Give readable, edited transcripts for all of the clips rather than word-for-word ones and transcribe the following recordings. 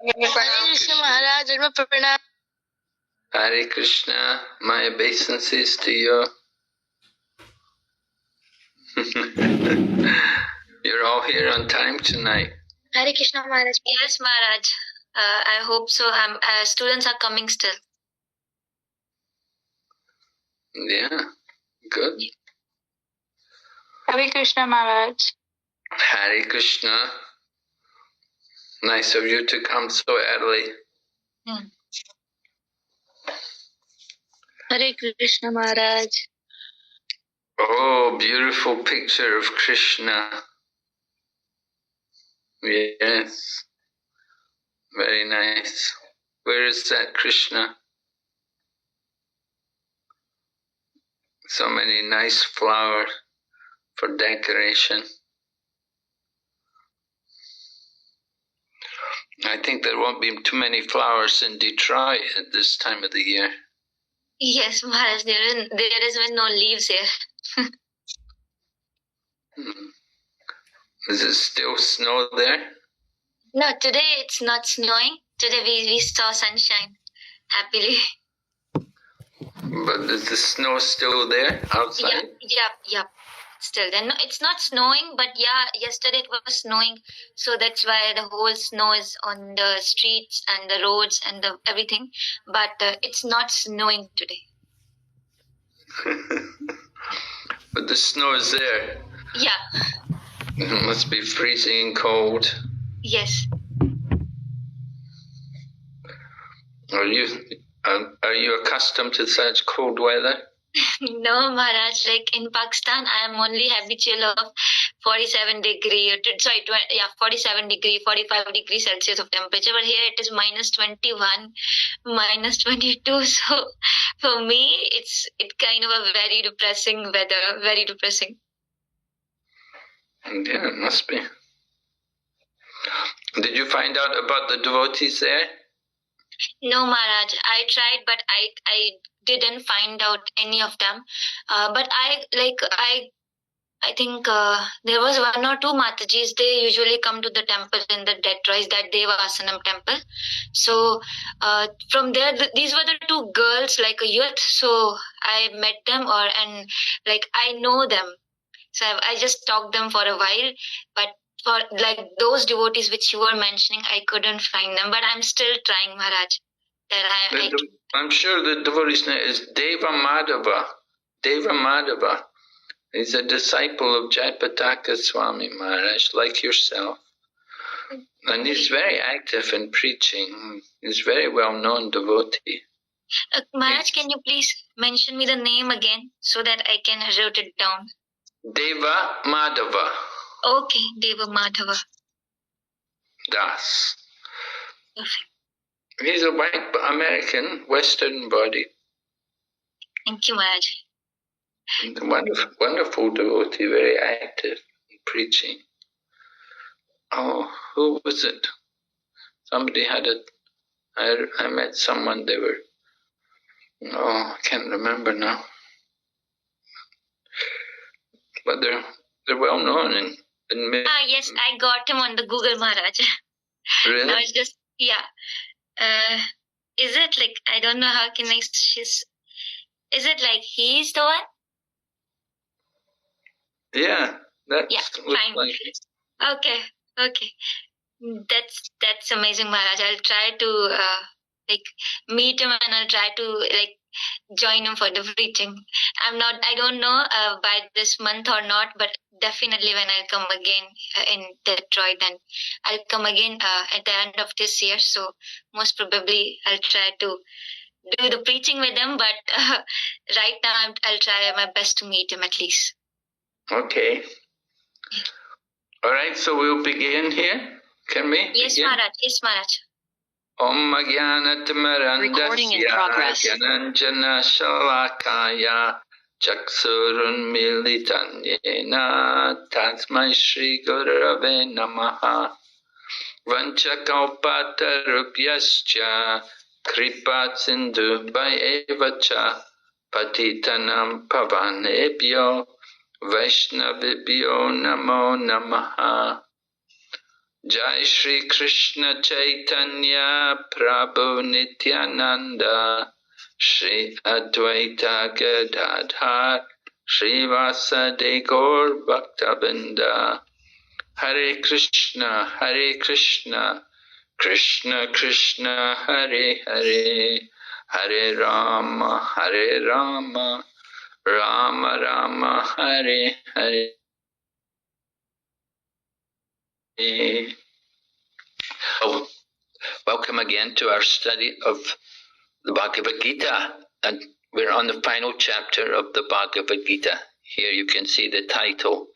Hare Krishna Maharaj, Dharma Pranam. Hare Krishna, my obeisances to you. You're all here on time tonight. Hare Krishna Maharaj. Yes, Maharaj. I hope so. Students are coming still. Yeah, good. Hare Krishna Maharaj. Hare Krishna. Nice of you to come so early. Hare Krishna Maharaj. Oh, beautiful picture of Krishna. Yes, very nice. Where is that Krishna? So many nice flowers for decoration. I think there won't be too many flowers in Detroit at this time of the year. Yes, Maharaj, there is no leaves here. Is it still snow there? No, today it's not snowing. Today we saw sunshine happily. But is the snow still there outside? Yep. Still there. No, it's not snowing, but yeah, yesterday it was snowing, so that's why the whole snow is on the streets and the roads and everything. But it's not snowing today. But the snow is there. Yeah. It must be freezing cold. Yes. Are you accustomed to such cold weather? No, Maharaj. Like in Pakistan, I am only habitual of 47 degree. 47 degree, 45 degree Celsius of temperature. But here it is minus 21, minus 22. So for me, it's kind of a very depressing weather. Very depressing. Yeah, it must be. Did you find out about the devotees there? No, Maharaj. I tried, but I didn't find out any of them. But I think there was one or two Matajis. They usually come to the temple in the Detroit, that Devasanam temple. So from there, these were the two girls, like a youth. So I met them, and I know them. So I just talked them for a while, but for like those devotees which you were mentioning, I couldn't find them. But I'm still trying, Maharaj. I'm sure the devotee's name is Deva Madhava. Deva Madhava. He's a disciple of Jayapataka Swami Maharaj, like yourself. And he's very active in preaching. He's a very well-known devotee. Maharaj, can you please mention me the name again so that I can write it down? Deva Madhava. Okay, Deva Madhava. Das. Perfect. He's a white American, Western body. Thank you, Maharaj. Wonderful devotee, very active in preaching. Oh, who was it? Somebody had I met someone, they were, I can't remember now. But they're well known in yes, I got him on the Google, Maharaj. Really? Now it's just, yeah. Is it like, I don't know how can I, is it like he's the one? Yeah, that's fine. like Okay. That's amazing, Maharaj. I'll try to meet him, and I'll try to join him for the preaching. I don't know by this month or not, but definitely when I'll come again in Detroit, then I'll come again at the end of this year. So most probably I'll try to do the preaching with him, but right now I'll try my best to meet him at least. Okay. All right, so we'll begin here. Can we? Yes, begin? Maharaj. Yes, Maharaj. Om Jnanatimirandasya Jnananjana Shalakaya Chaksurun Militanyena Tasmai Shri Gurave Namaha Vanchakalpatarubhyascha Kripa Sindhu Bhayevacha Patitanam Pavanebhyo Vaishnavibhyo Namo Namaha. Jai Shri Krishna Chaitanya Prabhu Nityananda Shri Advaita Gadadhar Shri Vasadi Gaur Bhaktavinda. Hare Krishna, Krishna Krishna, Hare Hare, Hare Rama, Rama Rama, Hare Hare. Oh, welcome again to our study of the Bhagavad Gita, and we're on the final chapter of the Bhagavad Gita. Here you can see the title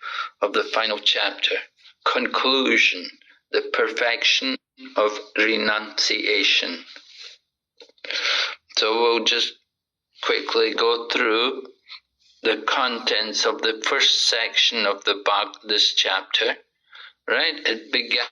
of the final chapter, Conclusion, the Perfection of Renunciation. So we'll just quickly go through the contents of the first section of this chapter. Right? It began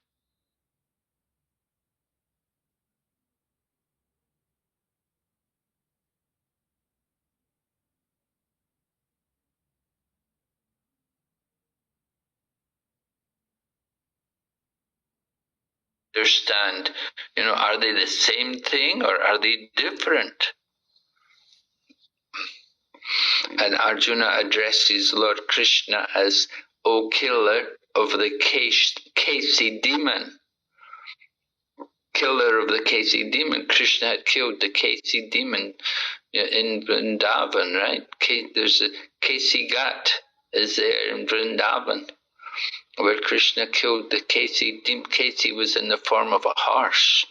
understand, are they the same thing or are they different? And Arjuna addresses Lord Krishna as, O killer of the Kasi demon. Killer of the Kasi demon. Krishna had killed the Kasi demon in Vrindavan, right? There's a Kasi Ghat is there in Vrindavan, where Krishna killed the Kasi demon. Kasi was in the form of a horse.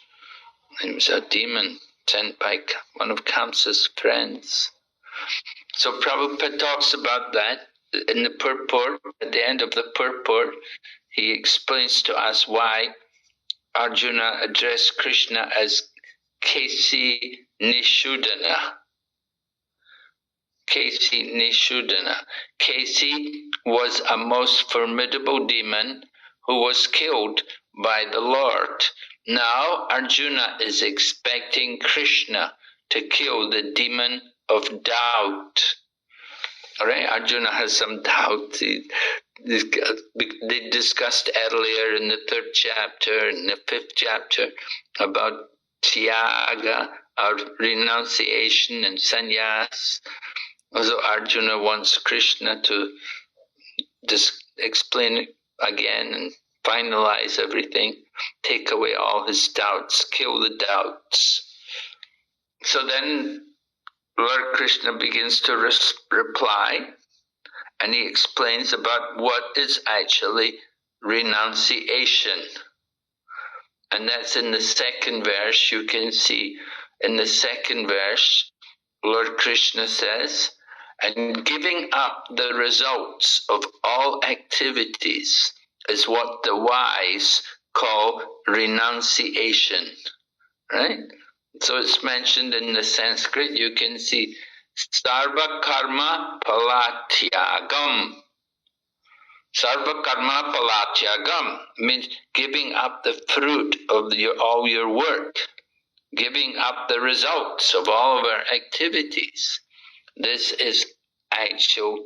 He was a demon sent by one of Kamsa's friends. So Prabhupada talks about that in the purport. At the end of the purport, he explains to us why Arjuna addressed Krishna as Kasi Nishudana. Kasi Nishudana. Kasi was a most formidable demon who was killed by the Lord. Now Arjuna is expecting Krishna to kill the demon of doubt. Alright, Arjuna has some doubt. They discussed earlier in the 3rd chapter and the 5th chapter about Tyaga, or renunciation and sannyas. Also Arjuna wants Krishna to just explain it again and finalize everything, take away all his doubts, kill the doubts. So then Lord Krishna begins to reply, and he explains about what is actually renunciation. And that's in the 2nd verse. You can see in the 2nd verse, Lord Krishna says, and giving up the results of all activities is what the wise call renunciation, right? So it's mentioned in the Sanskrit. You can see Sarva Karma Palatyagam. Sarva Karma Palatyagam means giving up the fruit of all your work, giving up the results of all of our activities. This is actual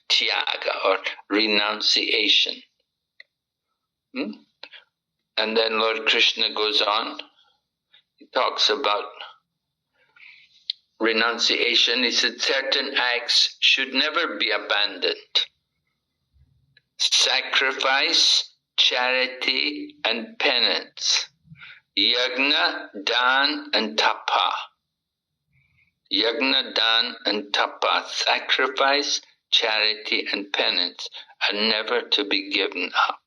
tyaga or renunciation. And then Lord Krishna goes on. He talks about renunciation. He said certain acts should never be abandoned. Sacrifice, charity, and penance. Yagna, dan, and tapa. Yagna, dan, and tapa. Sacrifice, charity, and penance are never to be given up.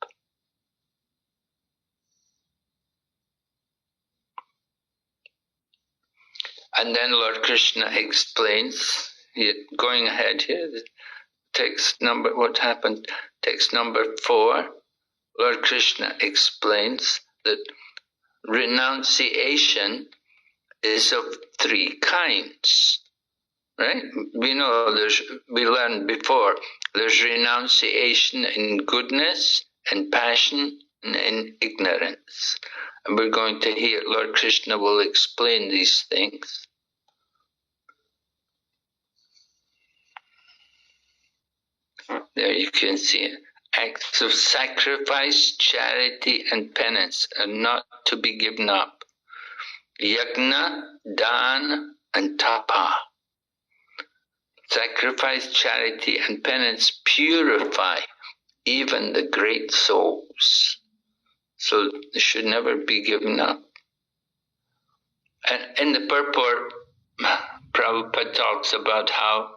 And then Lord Krishna explains, going ahead here, text number, what happened, text number 4, Lord Krishna explains that renunciation is of 3 kinds, right? We know we learned before, there's renunciation in goodness, in passion, and in ignorance. And we're going to hear, Lord Krishna will explain these things. There you can see it. acts of sacrifice, charity and penance are not to be given up. Yajna, dan and tapa. Sacrifice, charity and penance purify even the great souls. So they should never be given up. And in the purport, Prabhupada talks about how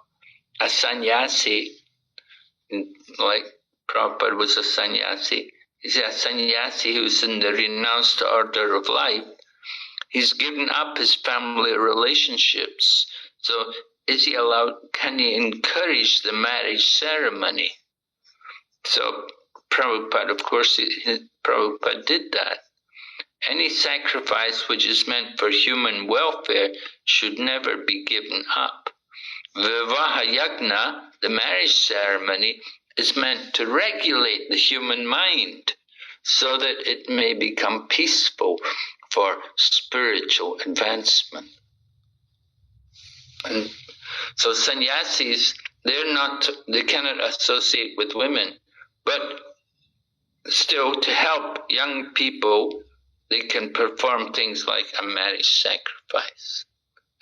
a sannyasi, like Prabhupada was a sannyasi, he's a sannyasi who's in the renounced order of life. He's given up his family relationships. So is he allowed, can he encourage the marriage ceremony? So Prabhupada, of course, Prabhupada did that. Any sacrifice which is meant for human welfare should never be given up. Vivaha yajna, the marriage ceremony, is meant to regulate the human mind so that it may become peaceful for spiritual advancement. And so sannyasis, they cannot associate with women, but still to help young people, they can perform things like a marriage sacrifice.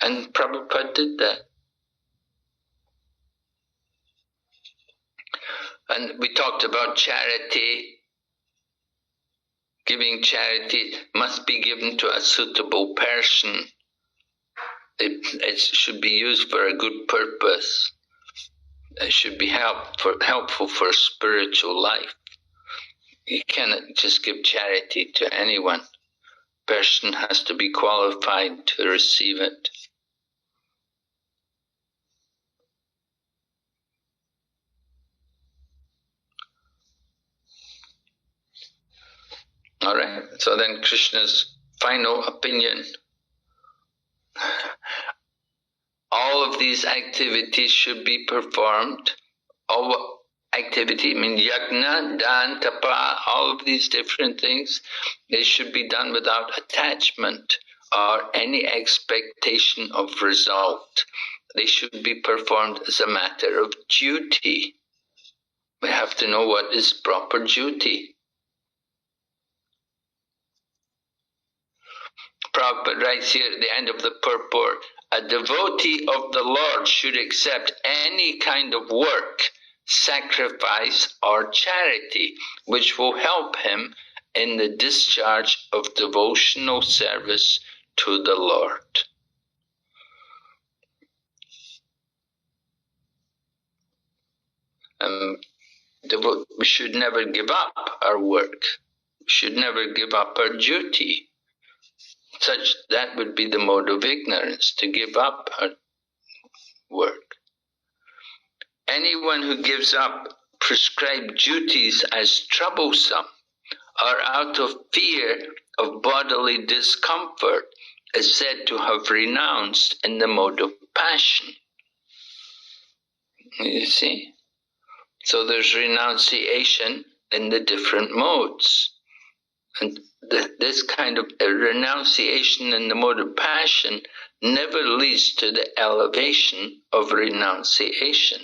And Prabhupada did that. And we talked about charity. Giving charity must be given to a suitable person. It should be used for a good purpose. It should be helpful for spiritual life. You cannot just give charity to anyone. Person has to be qualified to receive it. All right, so then Krishna's final opinion. All of these activities should be performed. All activity means yajna, dan, tapa, all of these different things, they should be done without attachment or any expectation of result. They should be performed as a matter of duty. We have to know what is proper duty. Prabhupada writes here at the end of the purport, a devotee of the Lord should accept any kind of work, sacrifice or charity which will help him in the discharge of devotional service to the Lord. We should never give up our work. We should never give up our duty. That would be the mode of ignorance, to give up our work. Anyone who gives up prescribed duties as troublesome or out of fear of bodily discomfort is said to have renounced in the mode of passion. You see? So there's renunciation in the different modes. And this kind of renunciation in the mode of passion never leads to the elevation of renunciation.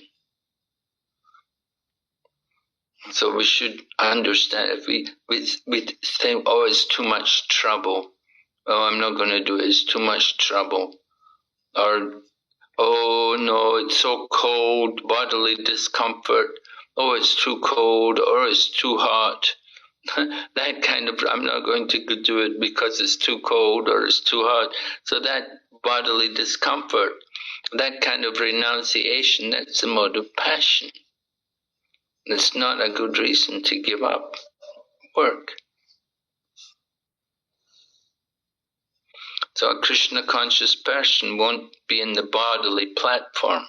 So we should understand, if we think, oh, it's too much trouble. Oh, I'm not going to do it, it's too much trouble. Or, oh no, it's so cold, bodily discomfort. Oh, it's too cold, or it's too hot. That kind of, I'm not going to do it because it's too cold or it's too hot. So that bodily discomfort, that kind of renunciation, that's the mode of passion. It's not a good reason to give up work. So a Krishna conscious person won't be in the bodily platform.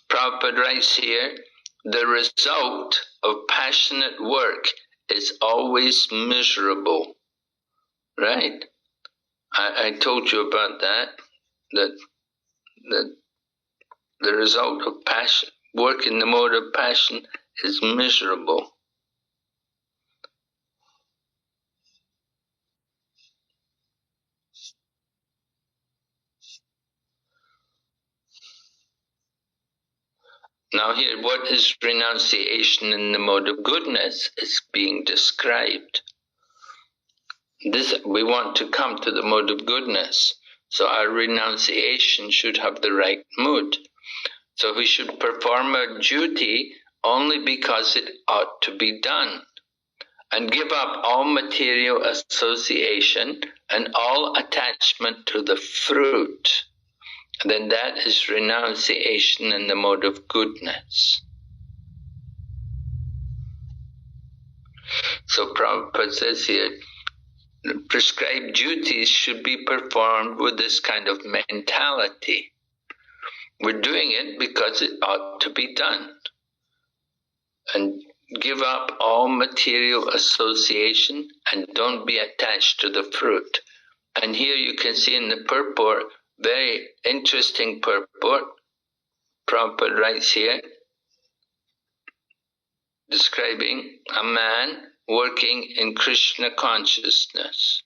Prabhupada writes here, the result of passionate work is always miserable. Right? I told you about that the result of passion, work in the mode of passion is miserable. Now here, what is renunciation in the mode of goodness is being described. This, we want to come to the mode of goodness, so our renunciation should have the right mood. So we should perform our duty only because it ought to be done, and give up all material association and all attachment to the fruit. Then that is renunciation in the mode of goodness. So Prabhupada says here, prescribed duties should be performed with this kind of mentality. We're doing it because it ought to be done. And give up all material association and don't be attached to the fruit. And here you can see in the purport, very interesting purport. Prabhupada writes here, describing a man working in Krishna consciousness.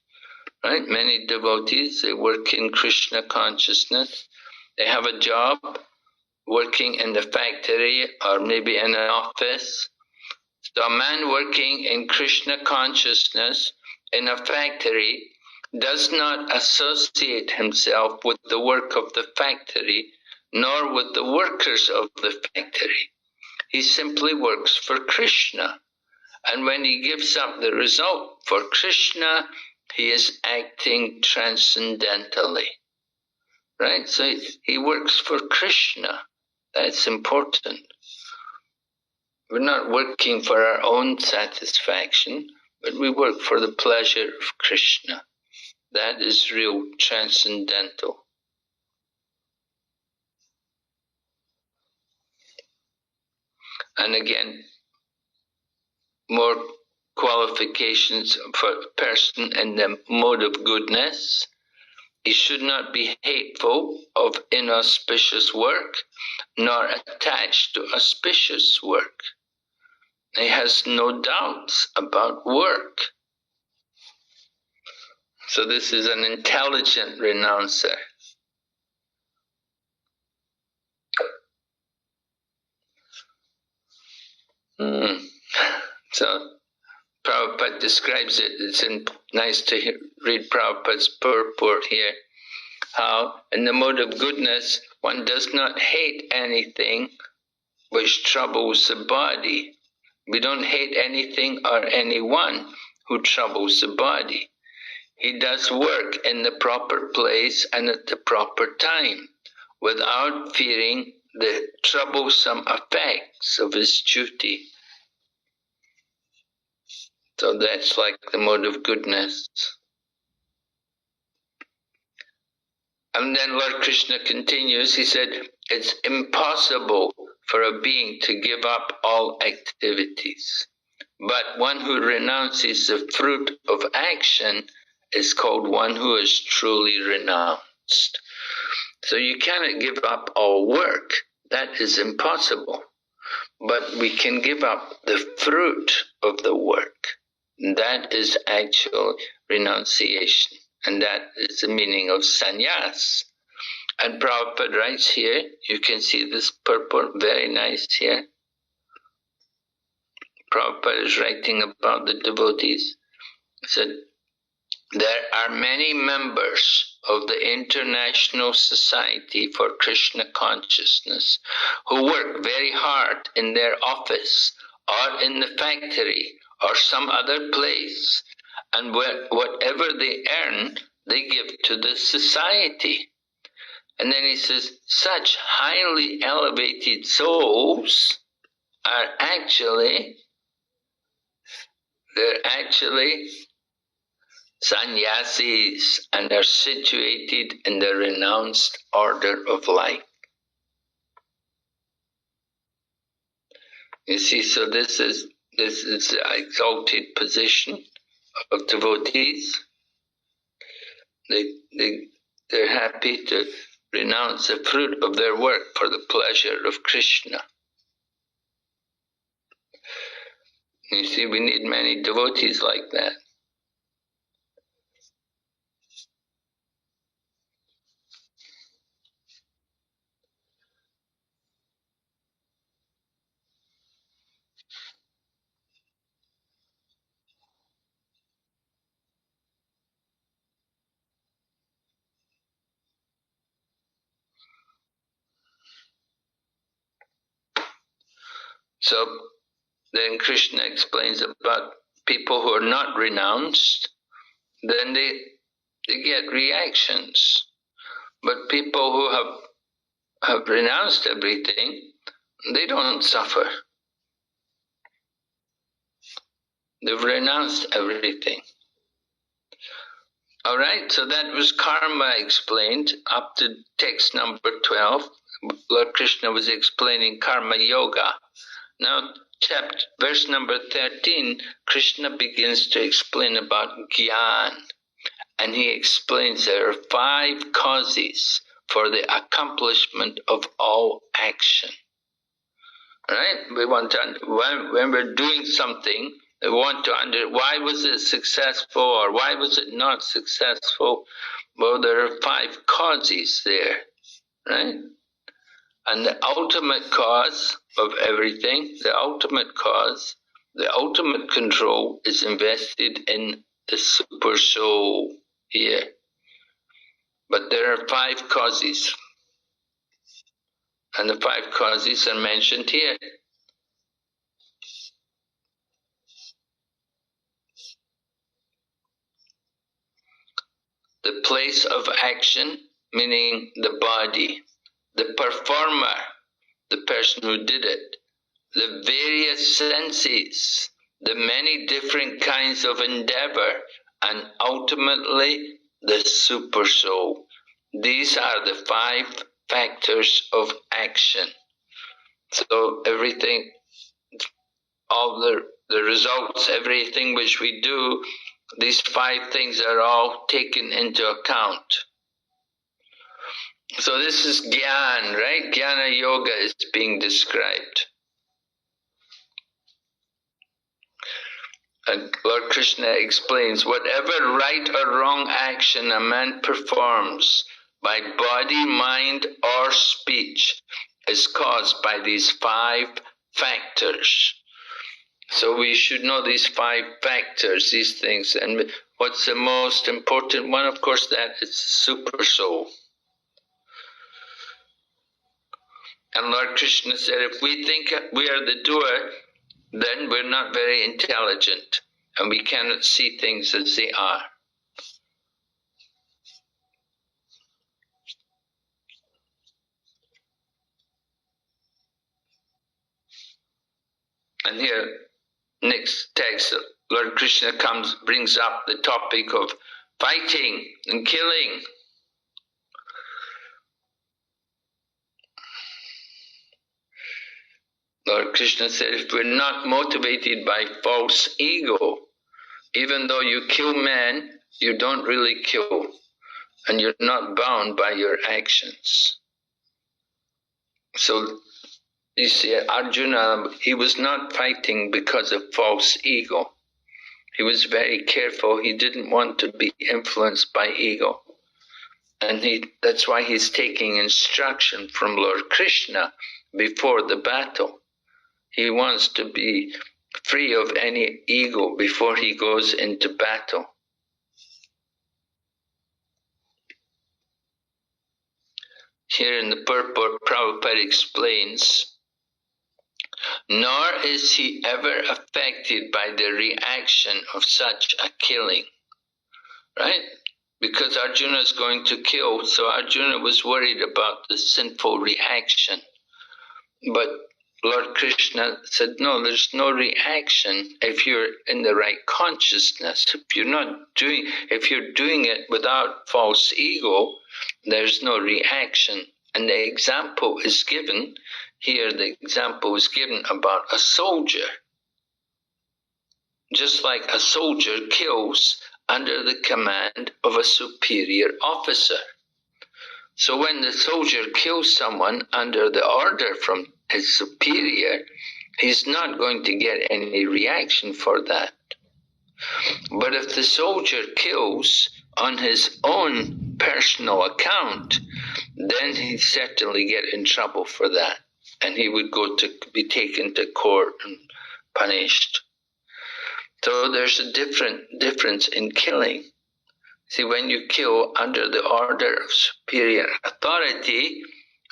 Right? Many devotees, they work in Krishna consciousness. They have a job working in the factory or maybe in an office. So a man working in Krishna consciousness in a factory does not associate himself with the work of the factory, nor with the workers of the factory. He simply works for Krishna. And when he gives up the result for Krishna, he is acting transcendentally. Right? So he works for Krishna. That's important. We're not working for our own satisfaction, but we work for the pleasure of Krishna. That is real transcendental. And again, more qualifications for a person in the mode of goodness. He should not be hateful of inauspicious work, nor attached to auspicious work. He has no doubts about work. So this is an intelligent renouncer. So Prabhupada describes it. It's nice to read Prabhupada's purport here. How in the mode of goodness one does not hate anything which troubles the body. We don't hate anything or anyone who troubles the body. He does work in the proper place and at the proper time, without fearing the troublesome effects of his duty. So that's like the mode of goodness. And then Lord Krishna continues, he said, it's impossible for a being to give up all activities. But one who renounces the fruit of action is called one who is truly renounced. So you cannot give up all work. That is impossible. But we can give up the fruit of the work. That is actual renunciation. And that is the meaning of sannyas. And Prabhupada writes here, you can see this purport, very nice here. Prabhupada is writing about the devotees. He said, there are many members of the International Society for Krishna Consciousness who work very hard in their office or in the factory or some other place, and whatever they earn, they give to the society. And then he says, such highly elevated souls are actually sannyasis and are situated in the renounced order of life. You see, so this is the exalted position of devotees. They're happy to renounce the fruit of their work for the pleasure of Krishna. You see, we need many devotees like that. So then Krishna explains about people who are not renounced, then they get reactions. But people who have renounced everything, they don't suffer. They've renounced everything. All right, so that was karma explained up to text number 12. Lord Krishna was explaining karma yoga. Now, verse number 13, Krishna begins to explain about jnana. And he explains there are 5 causes for the accomplishment of all action. Right? We want to, when we're doing something, we want to why was it successful or why was it not successful? Well, there are 5 causes there, right? And the ultimate cause of everything, the ultimate cause, the ultimate control is invested in the super soul here. But there are 5 causes. And the 5 causes are mentioned here. The place of action, meaning the body. The performer, the person who did it. The various senses, the many different kinds of endeavor, and ultimately the super soul. These are the 5 factors of action. So everything, all the results, everything which we do, these 5 things are all taken into account. So this is jnana, right? Jnana yoga is being described. And Lord Krishna explains, whatever right or wrong action a man performs by body, mind, or speech is caused by these 5 factors. So we should know these 5 factors, these things. And what's the most important one? Of course, that is super soul. And Lord Krishna said, if we think we are the doer, then we're not very intelligent and we cannot see things as they are. And here, next text, Lord Krishna brings up the topic of fighting and killing. Lord Krishna said, if we're not motivated by false ego, even though you kill men, you don't really kill, and you're not bound by your actions. So, you see, Arjuna, he was not fighting because of false ego. He was very careful. He didn't want to be influenced by ego. And that's why he's taking instruction from Lord Krishna before the battle. He wants to be free of any ego before he goes into battle. Here in the purport, Prabhupada explains, nor is he ever affected by the reaction of such a killing, right? Because Arjuna is going to kill, so Arjuna was worried about the sinful reaction. But Lord Krishna said, no, there's no reaction if you're in the right consciousness. If you're doing it without false ego, there's no reaction. And the example is given here, the example is given about a soldier. Just like a soldier kills under the command of a superior officer. So when the soldier kills someone under the order from his superior, he's not going to get any reaction for that. But if the soldier kills on his own personal account, then he'd certainly get in trouble for that. And he would be taken to court and punished. So there's a difference in killing. See, when you kill under the order of superior authority,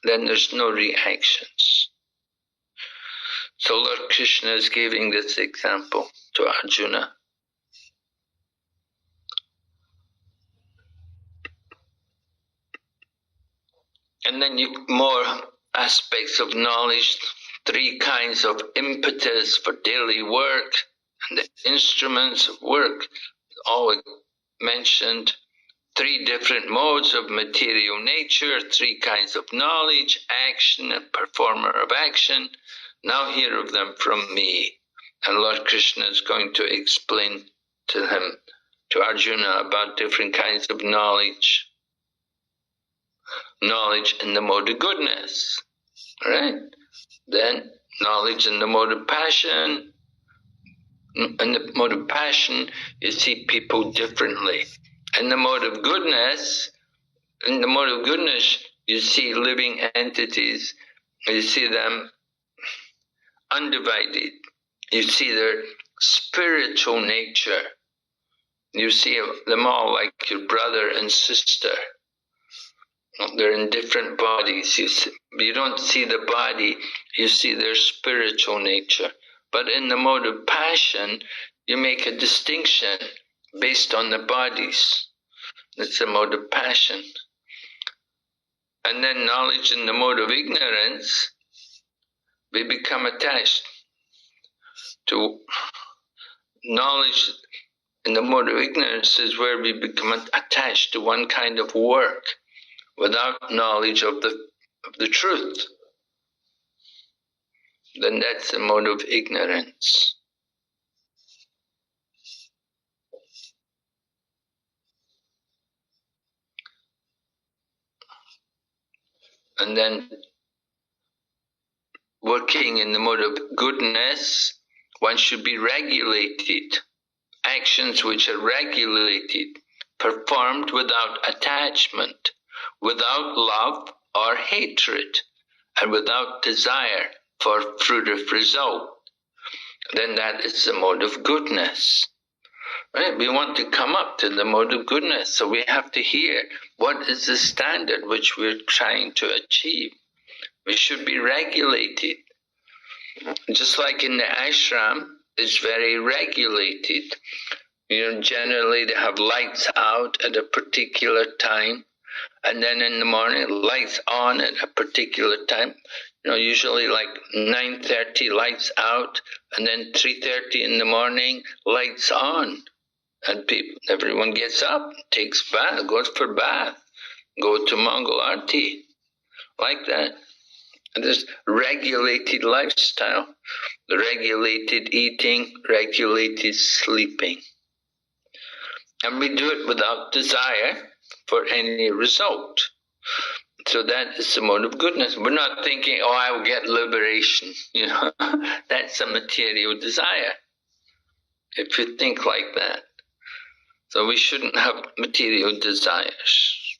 then there's no reactions. So Lord Krishna is giving this example to Arjuna. And then more aspects of knowledge, 3 kinds of impetus for daily work, and the instruments of work, all mentioned. 3 different modes of material nature, 3 kinds of knowledge, action and performer of action. Now hear of them from me. And Lord Krishna is going to explain to him, to Arjuna, about different kinds of knowledge. Knowledge in the mode of goodness, right? Then knowledge in the mode of passion. In the mode of passion, you see people differently. In the mode of goodness, you see living entities. You see them undivided. You see their spiritual nature. You see them all like your brother and sister. They're in different bodies. You don't see the body, you see their spiritual nature. But in the mode of passion, you make a distinction based on the bodies. It's the mode of passion. And then knowledge in the mode of ignorance, we become attached to knowledge. In the mode of ignorance is where we become attached to one kind of work without knowledge of the truth. Then that's the mode of ignorance. And then working in the mode of goodness, one should be regulated. Actions which are regulated, performed without attachment, without love or hatred, and without desire for fruit of result. Then that is the mode of goodness. Right? We want to come up to the mode of goodness, so we have to hear what is the standard which we're trying to achieve. We should be regulated. Just like in the ashram, it's very regulated. Generally they have lights out at a particular time, and then in the morning lights on at a particular time. Usually like 9:30 lights out, and then 3:30 in the morning lights on. And everyone gets up, takes bath, goes for bath, go to Mangal Arti, like that. And there's regulated lifestyle, regulated eating, regulated sleeping. And we do it without desire for any result. So that is the mode of goodness. We're not thinking, oh, I will get liberation. That's a material desire, if you think like that. So we shouldn't have material desires.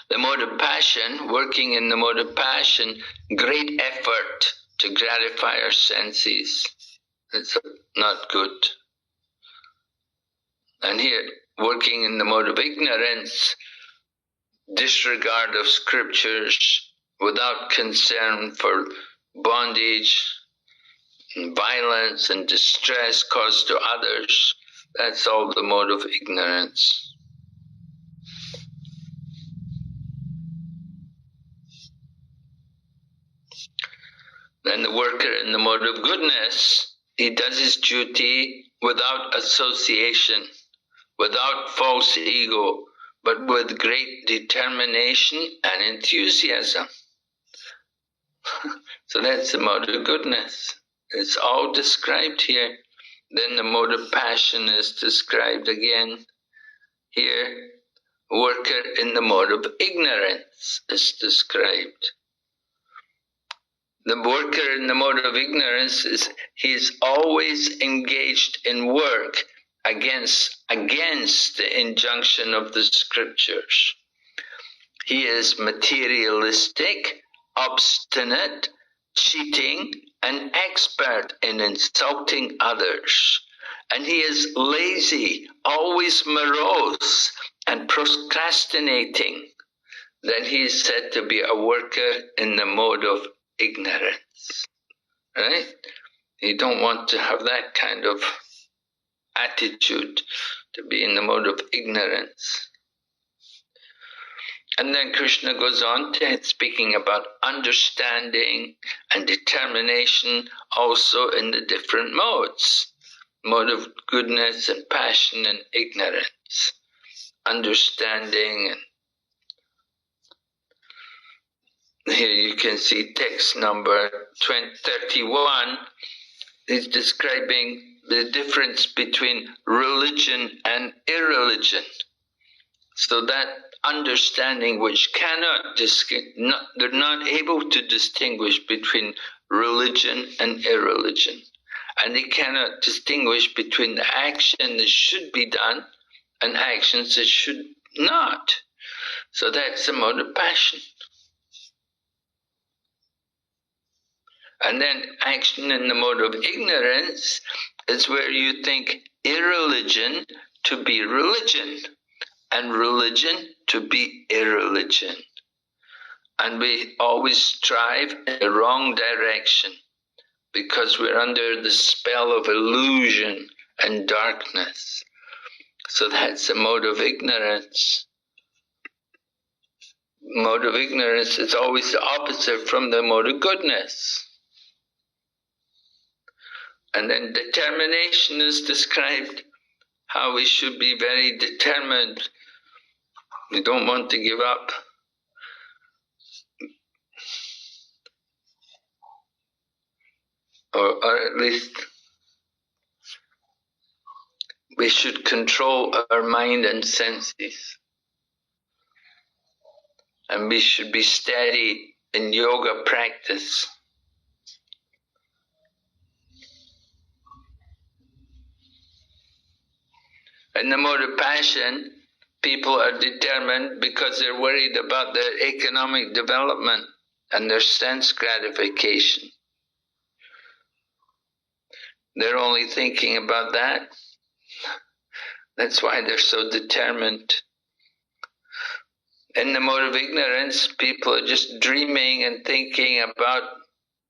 The mode of passion, working in the mode of passion, great effort to gratify our senses. It's not good. And here, working in the mode of ignorance, disregard of scriptures, without concern for bondage, and violence and distress caused to others, that's all the mode of ignorance. Then the worker in the mode of goodness, he does his duty without association, without false ego, but with great determination and enthusiasm. So that's the mode of goodness. It's all described here. Then the mode of passion is described again. Here, worker in the mode of ignorance is described. The worker in the mode of ignorance he is always engaged in work against the injunction of the scriptures. He is materialistic, obstinate, cheating, and expert in insulting others. And he is lazy, always morose, and procrastinating. then he is said to be a worker in the mode of ignorance. Right? You don't want to have that kind of attitude, to be in the mode of ignorance. And then Krishna goes on to speaking about understanding and determination also in the different modes. Mode of goodness and passion and ignorance. Understanding. And here you can see text number 31 is describing the difference between religion and irreligion. So that understanding which they're not able to distinguish between religion and irreligion. And they cannot distinguish between the action that should be done and actions that should not. So that's the mode of passion. And then action in the mode of ignorance is where you think irreligion to be religion, and religion to be irreligion. And we always strive in the wrong direction because we're under the spell of illusion and darkness. So that's the mode of ignorance. Mode of ignorance is always the opposite from the mode of goodness. And then determination is described, how we should be very determined. We don't want to give up. Or at least we should control our mind and senses. And we should be steady in yoga practice. In the mode of passion, people are determined because they're worried about their economic development and their sense gratification. They're only thinking about that. That's why they're so determined. In the mode of ignorance, people are just dreaming and thinking about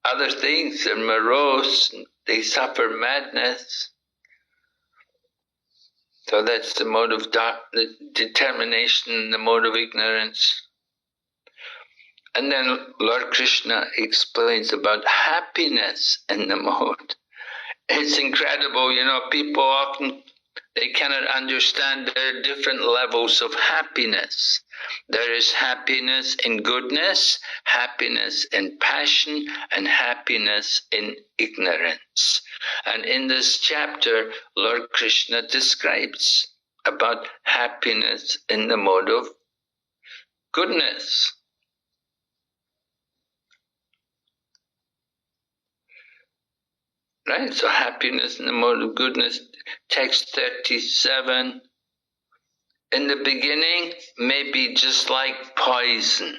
other things. They're morose, they suffer madness. So that's the mode of the determination, the mode of ignorance. And then Lord Krishna explains about happiness in the mode. It's incredible, people often, they cannot understand there are different levels of happiness. There is happiness in goodness, happiness in passion, and happiness in ignorance. And in this chapter, Lord Krishna describes about happiness in the mode of goodness. Right, so happiness in the mode of goodness, text 37. In the beginning may be just like poison,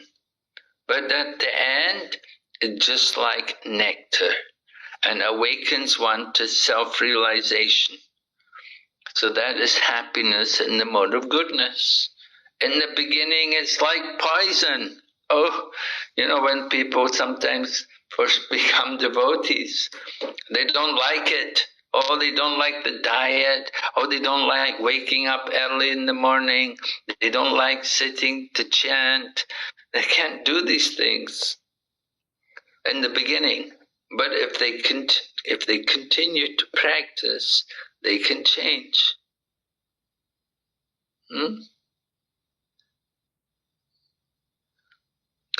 but at the end it's just like nectar and awakens one to self-realization. So that is happiness in the mode of goodness. In the beginning it's like poison. Oh, when people sometimes first become devotees, they don't like it. Oh, they don't like the diet. Oh, they don't like waking up early in the morning. They don't like sitting to chant. They can't do these things in the beginning. But if they continue to practice, they can change.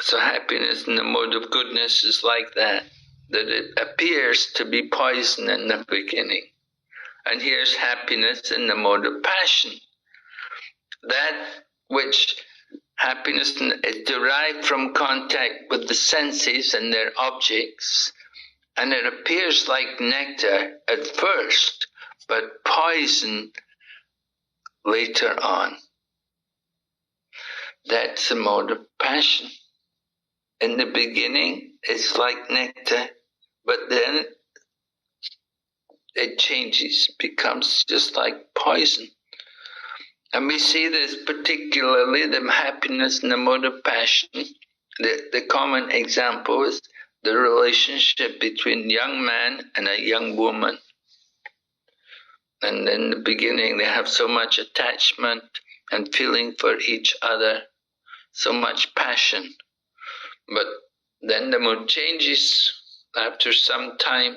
So happiness in the mode of goodness is like that it appears to be poison in the beginning. And here's happiness in the mode of passion. That which happiness is derived from contact with the senses and their objects, and it appears like nectar at first, but poison later on. That's the mode of passion. In the beginning, it's like nectar, but then it changes, becomes just like poison. And we see this particularly, the happiness in the mode of passion. The common example is the relationship between young man and a young woman. And in the beginning they have so much attachment and feeling for each other, so much passion. But then the mood changes after some time,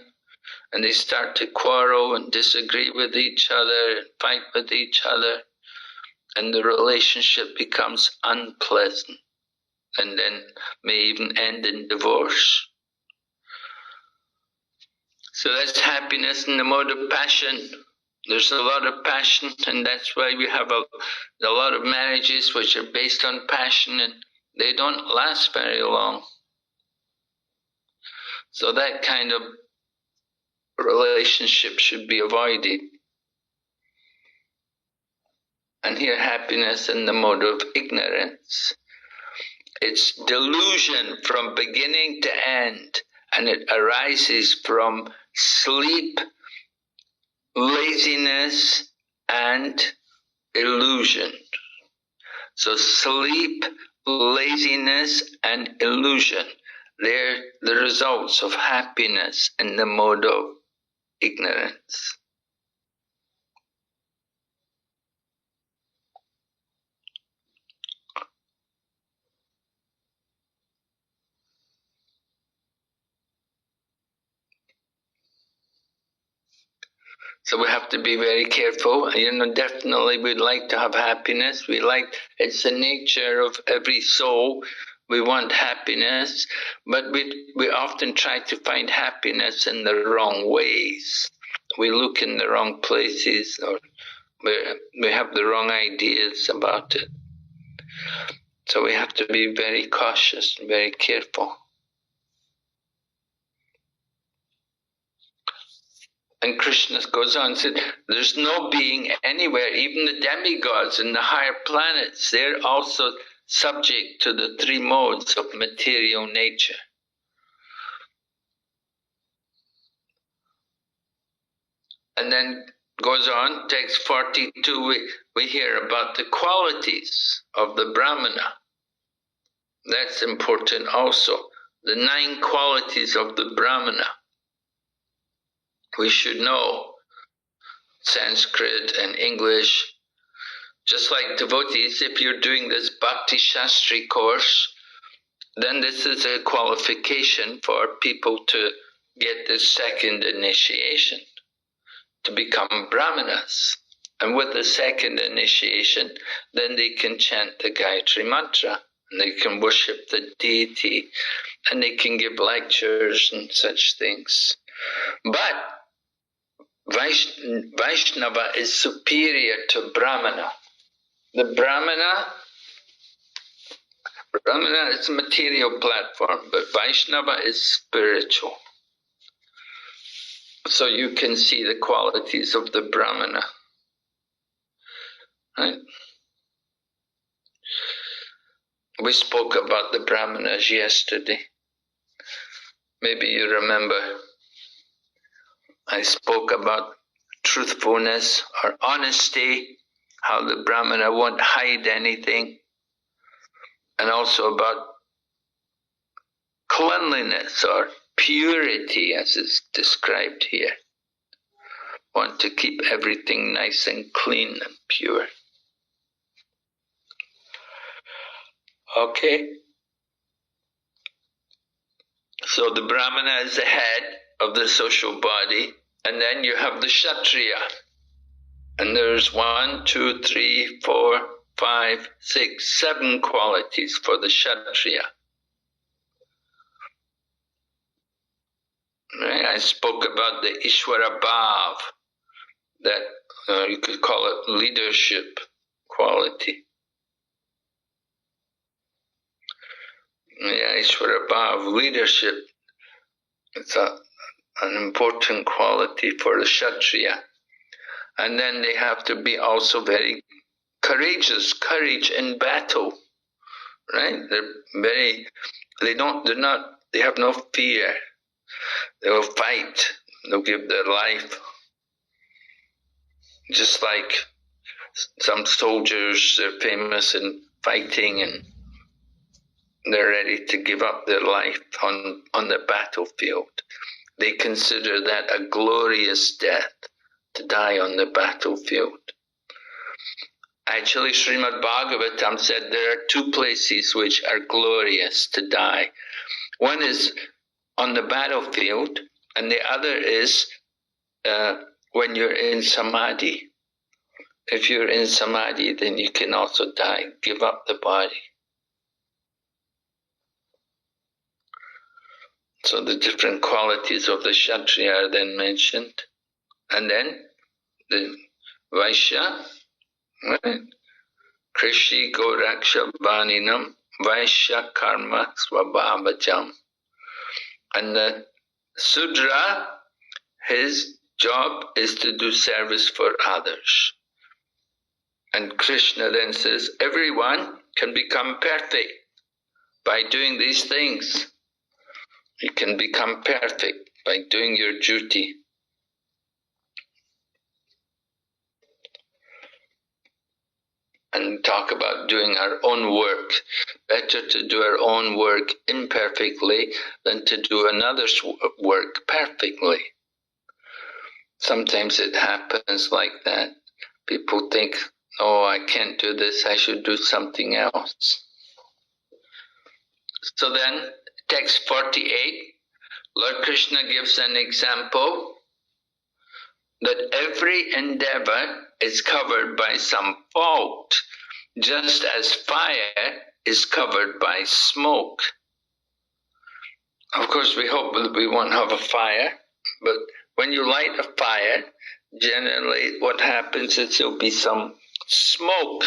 and they start to quarrel and disagree with each other and fight with each other, and the relationship becomes unpleasant and then may even end in divorce. So that's happiness in the mode of passion. There's a lot of passion, and that's why we have a lot of marriages which are based on passion, and they don't last very long. So that kind of relationship should be avoided. And here, happiness in the mode of ignorance. It's delusion from beginning to end, and it arises from sleep, laziness, and illusion. So sleep, laziness, and illusion, they're the results of happiness in the mode of ignorance. So we have to be very careful. Definitely we'd like to have happiness. It's the nature of every soul. We want happiness, but we often try to find happiness in the wrong ways. We look in the wrong places, or we have the wrong ideas about it. So we have to be very cautious and very careful. And Krishna goes on and said, there's no being anywhere, even the demigods and the higher planets, they're also subject to the three modes of material nature. And then goes on, text 42, we hear about the qualities of the Brahmana. That's important also, the 9 qualities of the Brahmana. We should know Sanskrit and English. Just like devotees, if you're doing this Bhakti-Shastri course, then this is a qualification for people to get the second initiation, to become Brahmanas. And with the second initiation, then they can chant the Gayatri Mantra, and they can worship the deity, and they can give lectures and such things. But Vaishnava is superior to Brahmana. The Brahmana is a material platform, but Vaishnava is spiritual. So you can see the qualities of the Brahmana. Right? We spoke about the Brahmanas yesterday. Maybe you remember. I spoke about truthfulness or honesty, how the Brahmana won't hide anything, and also about cleanliness or purity as is described here. Want to keep everything nice and clean and pure. Okay. So the Brahmana is the head of the social body, and then you have the Kshatriya. And there's 1, 2, 3, 4, 5, 6, 7 qualities for the Kshatriya. Right? I spoke about the Ishvara Bhav, that you could call it leadership quality. Yeah, Ishvara Bhav, leadership. It's an important quality for the Kshatriya. And then they have to be also very courageous, courage in battle. Right? They have no fear. They will fight, they'll give their life. Just like some soldiers are famous in fighting and they're ready to give up their life on the battlefield. They consider that a glorious death, to die on the battlefield. Actually, Srimad Bhagavatam said there are two places which are glorious to die. One is on the battlefield, and the other is when you're in samadhi. If you're in samadhi, then you can also die, give up the body. So the different qualities of the Kshatriya are then mentioned. And then the Vaishya, right? Krishi Goraksha Vaninam Vaishya Karma Swabhavajam. And the Sudra, his job is to do service for others. And Krishna then says, everyone can become perfect by doing these things. You can become perfect by doing your duty. And talk about doing our own work. Better to do our own work imperfectly than to do another's work perfectly. Sometimes it happens like that. People think, oh, I can't do this, I should do something else. So then, text 48, Lord Krishna gives an example that every endeavor is covered by some fault, just as fire is covered by smoke. Of course, we hope that we won't have a fire, but when you light a fire, generally what happens is there'll be some smoke.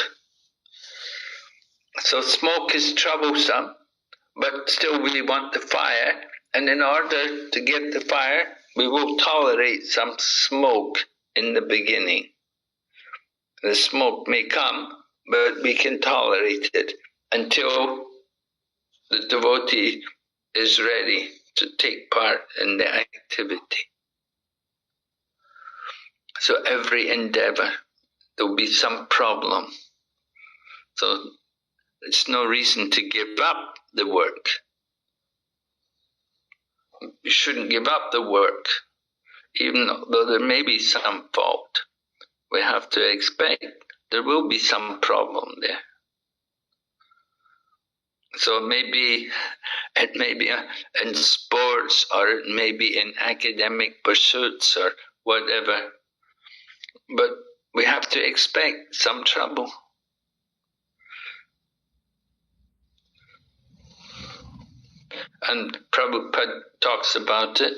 So smoke is troublesome, but still we want the fire, and in order to get the fire, we will tolerate some smoke in the beginning. The smoke may come, but we can tolerate it until the devotee is ready to take part in the activity. So every endeavor, there will be some problem. So it's no reason to give up the work. You shouldn't give up the work, even though there may be some fault. We have to expect there will be some problem there. So it may be in sports, or it may be in academic pursuits or whatever. But we have to expect some trouble. And Prabhupada talks about it.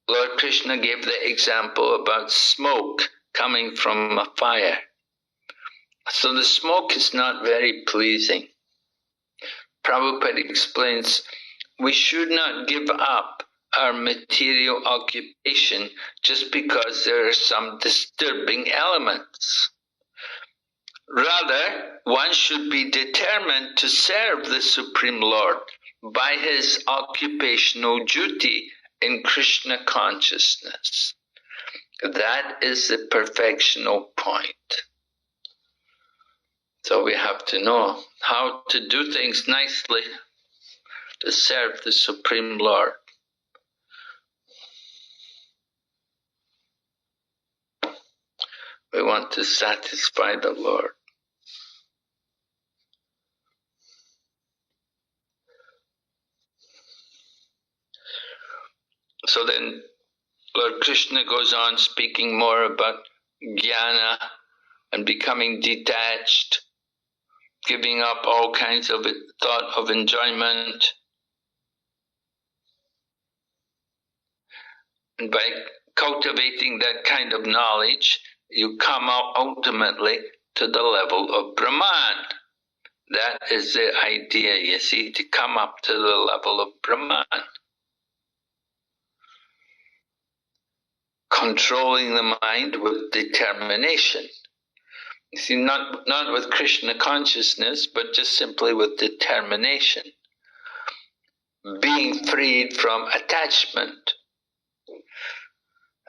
Lord Krishna gave the example about smoke coming from a fire. So the smoke is not very pleasing. Prabhupada explains, we should not give up our material occupation just because there are some disturbing elements. Rather, one should be determined to serve the Supreme Lord by his occupational duty in Krishna consciousness. That is the perfectional point. So we have to know how to do things nicely to serve the Supreme Lord. We want to satisfy the Lord. So then Lord Krishna goes on speaking more about jnana and becoming detached, giving up all kinds of thought of enjoyment. And by cultivating that kind of knowledge, you come out ultimately to the level of Brahman. That is the idea, you see, to come up to the level of Brahman. Controlling the mind with determination. You see, not with Krishna consciousness, but just simply with determination. Being freed from attachment.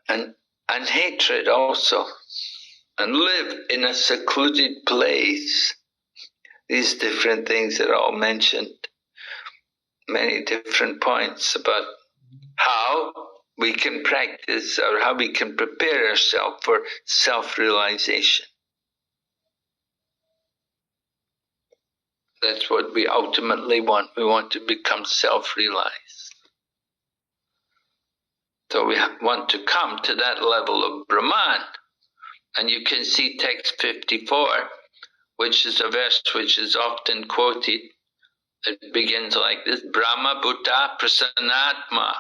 And and hatred also, and live in a secluded place. These different things are all mentioned, many different points about how we can practice or how we can prepare ourselves for self-realization. That's what we ultimately want. We want to become self-realized. So we want to come to that level of Brahman. And you can see text 54, which is a verse which is often quoted. It begins like this: Brahma Bhuta Prasanatma.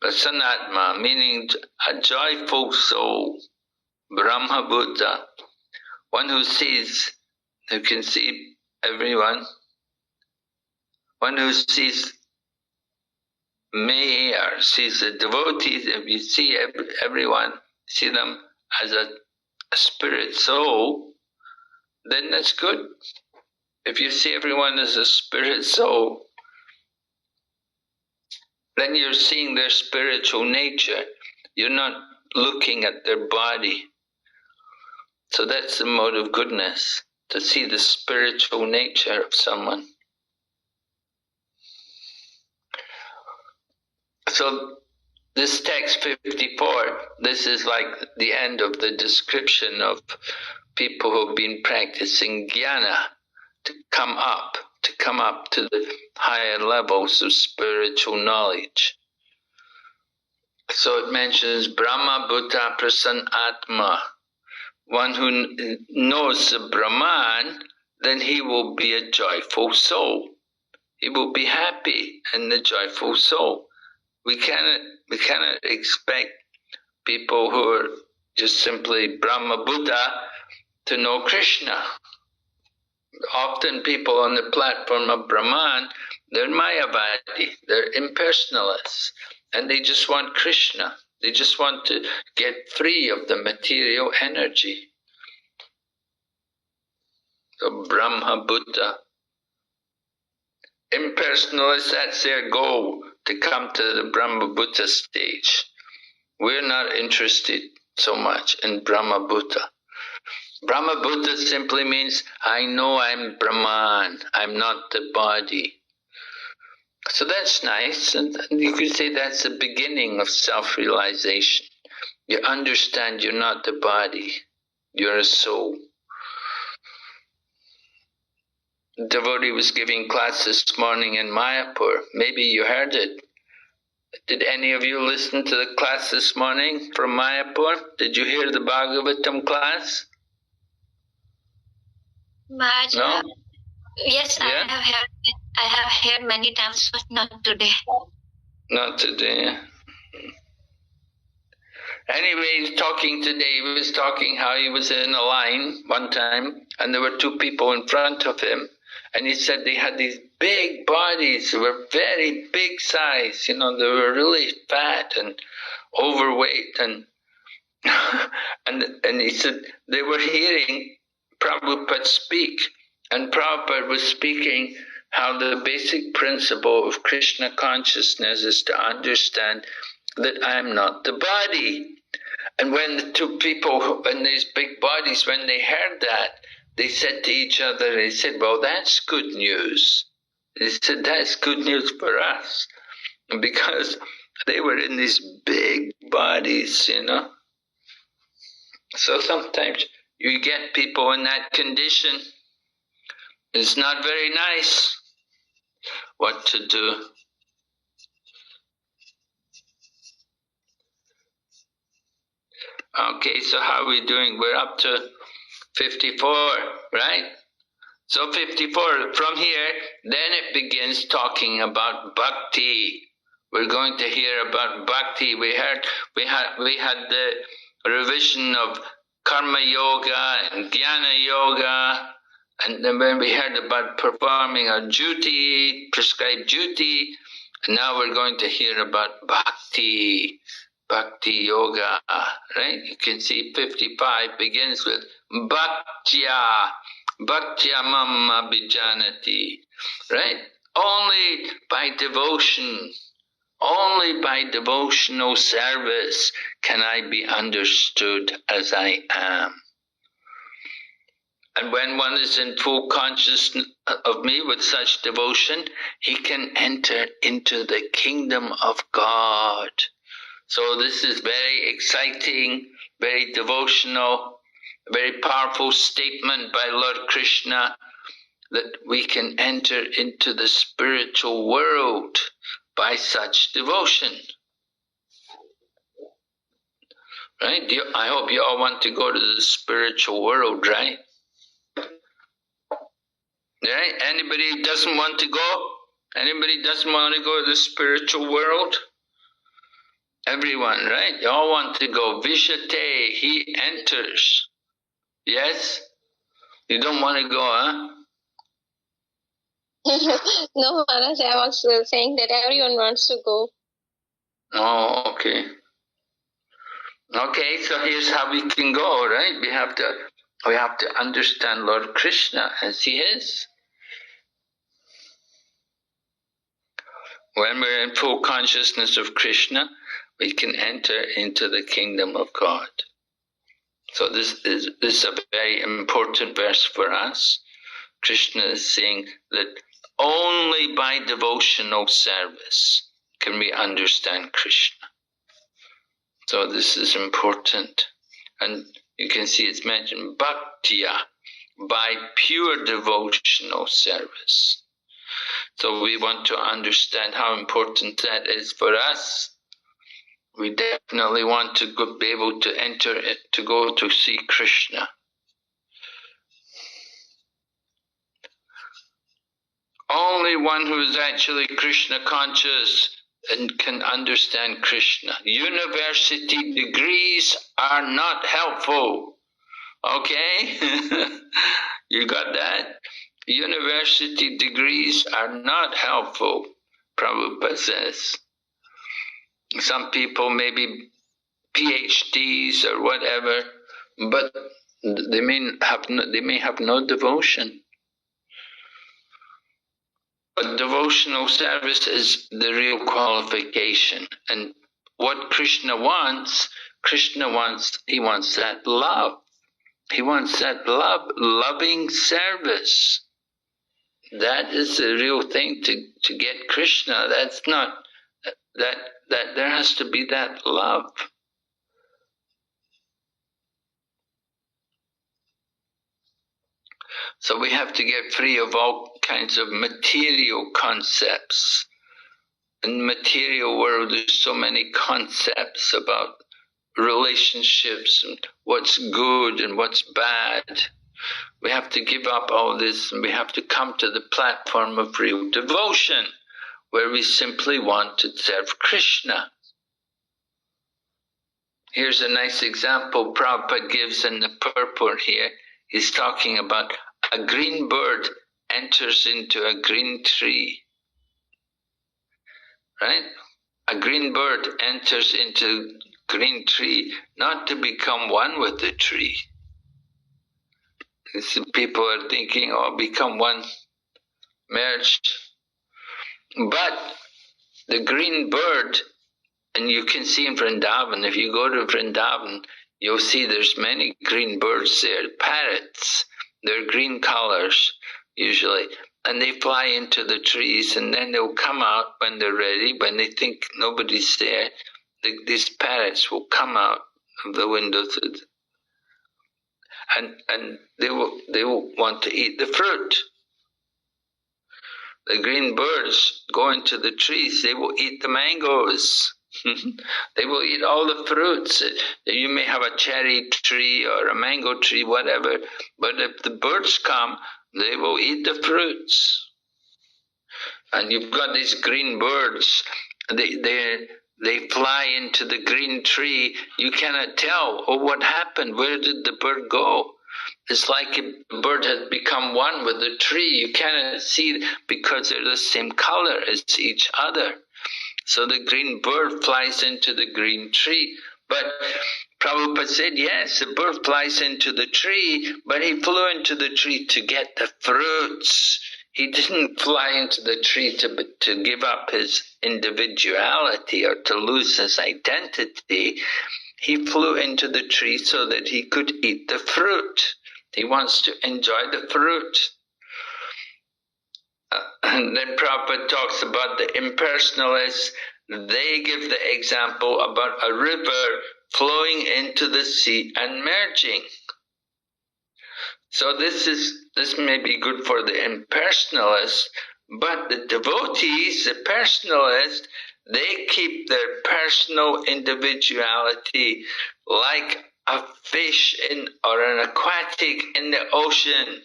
Prasanatma, meaning a joyful soul. Brahma Buddha, one who sees, who can see everyone, one who sees me or sees the devotees. If you see everyone, see them as a spirit soul, then that's good. If you see everyone as a spirit soul, then you're seeing their spiritual nature. You're not looking at their body. So that's the mode of goodness, to see the spiritual nature of someone. So this text 54, this is like the end of the description of people who have been practicing jnana, to come up to the higher levels of spiritual knowledge. So it mentions Brahma Bhuta Prasan Atma. One who knows the Brahman, then he will be a joyful soul. He will be happy in the joyful soul. We cannot expect people who are just simply Brahma Buddha to know Krishna. Often people on the platform of Brahman, they're Mayavadi, they're impersonalists, and they just want Krishna. They just want to get free of the material energy. So Brahma Buddha, impersonalists, that's their goal, to come to the Brahma Buddha stage. We're not interested so much in Brahma Buddha. Brahma Buddha simply means, I know I'm Brahman, I'm not the body. So that's nice, and you could say that's the beginning of self-realization. You understand you're not the body, you're a soul. The devotee was giving class this morning in Mayapur. Maybe you heard it. Did any of you listen to the class this morning from Mayapur? Did you hear the Bhagavatam class? Maharaj, No? Yes, Yeah? I have heard many times, but not today. Not today. Anyway, he's talking today. He was talking how he was in a line one time, and there were two people in front of him, and he said they had these big bodies. They were very big size. You know, they were really fat and overweight, and and he said they were hearing Prabhupada speak, and Prabhupada was speaking how the basic principle of Krishna consciousness is to understand that I'm not the body. And when the two people in these big bodies, when they heard that, they said to each other, they said, well, that's good news. They said, that's good news for us. Because they were in these big bodies, you know. So sometimes you get people in that condition. It's not very nice what to do. Okay, so how are we doing? We're up to 54, right? So 54, from here, then it begins talking about Bhakti. We're going to hear about Bhakti. We had the revision of Karma Yoga and Jnana Yoga, and then when we heard about performing a duty, prescribed duty, and now we're going to hear about Bhakti. Bhakti Yoga, right? You can see 55 begins with Bhaktya, Bhaktya Mamma Bijanati, right? Only by devotion, Only by devotional service can I be understood as I am. And when one is in full consciousness of me with such devotion, he can enter into the kingdom of God. So this is very exciting, very devotional, very powerful statement by Lord Krishna, that we can enter into the spiritual world by such devotion. Right? I hope you all want to go to the spiritual world, right? Right? Anybody doesn't want to go? Anybody doesn't want to go to the spiritual world? Everyone, right? You all want to go. Vishate, he enters. Yes? You don't want to go, huh? No, Maharaj, I was saying that everyone wants to go. Oh, okay. Okay, so here's how we can go, right? We have to understand Lord Krishna as he is. When we're in full consciousness of Krishna, we can enter into the kingdom of God. So this is a very important verse for us. Krishna is saying that only by devotional service can we understand Krishna. So this is important. And you can see it's mentioned bhaktiya, by pure devotional service. So we want to understand how important that is for us. We definitely want to be able to enter it, to go to see Krishna. Only one who is actually Krishna conscious and can understand Krishna. University degrees are not helpful. Okay? You got that? University degrees are not helpful, Prabhupada says. Some people may be PhDs or whatever, but they may have no devotion. But devotional service is the real qualification. And what Krishna wants, he wants that love. He wants that love, loving service. That is the real thing to get Krishna. That's not, that there has to be that love. So we have to get free of all kinds of material concepts. In the material world, there's so many concepts about relationships and what's good and what's bad. We have to give up all this and we have to come to the platform of real devotion, where we simply want to serve Krishna. Here's a nice example Prabhupada gives in the purport here. He's talking about a green bird enters into a green tree. Right? A green bird enters into green tree not to become one with the tree. People are thinking, oh, become one, merged. But the green bird, and you can see in Vrindavan, if you go to Vrindavan, you'll see there's many green birds there, parrots. They're green colors, usually. And they fly into the trees, and then they'll come out when they're ready. When they think nobody's there, these parrots will come out of the windows, and they will want to eat the fruit. The green birds go into the trees. They will eat the mangoes. They will eat all the fruits. You may have a cherry tree or a mango tree, whatever, but if the birds come, they will eat the fruits. And you've got these green birds. They fly into the green tree. You cannot tell, oh, what happened? Where did the bird go? It's like a bird has become one with the tree. You cannot see because they're the same color as each other. So the green bird flies into the green tree. But Prabhupada said, yes, the bird flies into the tree, but he flew into the tree to get the fruits. He didn't fly into the tree to give up his individuality or to lose his identity. He flew into the tree so that he could eat the fruit. He wants to enjoy the fruit. And then Prabhupada talks about the impersonalists. They give the example about a river flowing into the sea and merging. So this may be good for the impersonalists, but the devotees, the personalists, they keep their personal individuality like a fish or an aquatic in the ocean.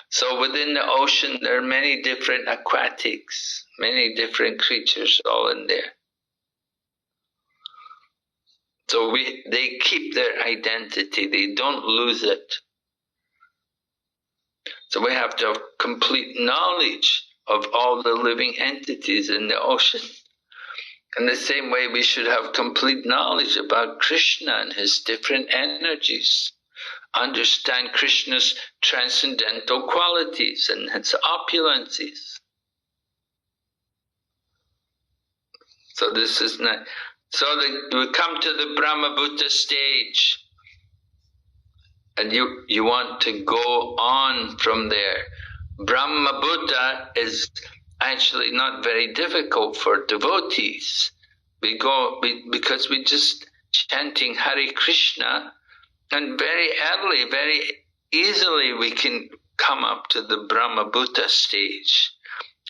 So within the ocean there are many different aquatics, many different creatures all in there. So they keep their identity, they don't lose it. So we have to have complete knowledge of all the living entities in the ocean. In the same way we should have complete knowledge about Krishna and his different energies. Understand Krishna's transcendental qualities and his opulences. So this is not... So we come to the Brahmabhuta stage, and you want to go on from there. Brahmabhuta is actually not very difficult for devotees. Because we just chanting Hare Krishna, and very early, very easily we can come up to the Brahmabhuta stage.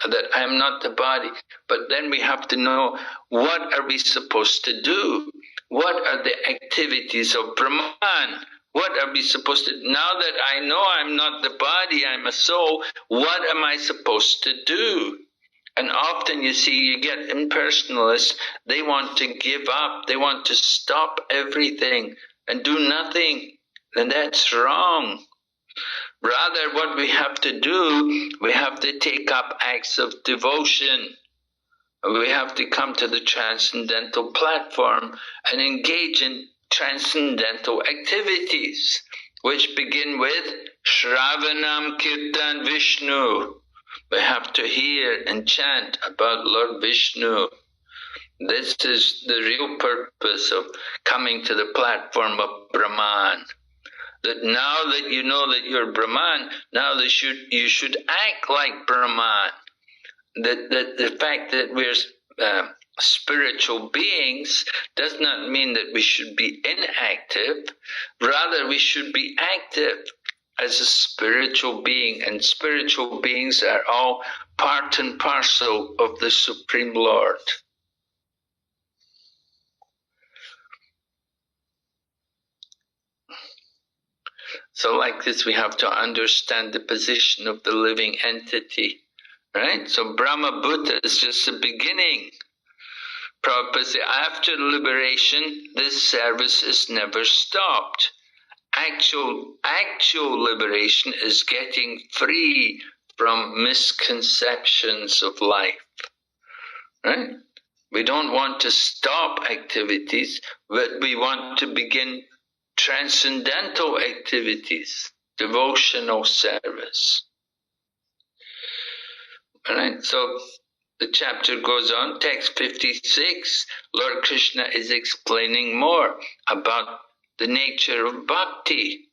That I am not the body, but then we have to know what are we supposed to do? What are the activities of Brahman? What are we supposed to do? Now that I know I'm not the body, I'm a soul, what am I supposed to do? And often you see, you get impersonalists, they want to give up, they want to stop everything and do nothing, and that's wrong. Rather, what we have to do, we have to take up acts of devotion. We have to come to the transcendental platform and engage in transcendental activities, which begin with Shravanam Kirtan Vishnu. We have to hear and chant about Lord Vishnu. This is the real purpose of coming to the platform of Brahman. That now that you know that you're Brahman, now that you should act like Brahman. That the fact that we're spiritual beings does not mean that we should be inactive. Rather, we should be active as a spiritual being, and spiritual beings are all part and parcel of the Supreme Lord. So like this, we have to understand the position of the living entity, right? So Brahmabhuta is just the beginning. Prabhupada said, after liberation, this service is never stopped. Actual liberation is getting free from misconceptions of life, right? We don't want to stop activities, but we want to begin transcendental activities, devotional service. Alright, so the chapter goes on, text 56, Lord Krishna is explaining more about the nature of bhakti.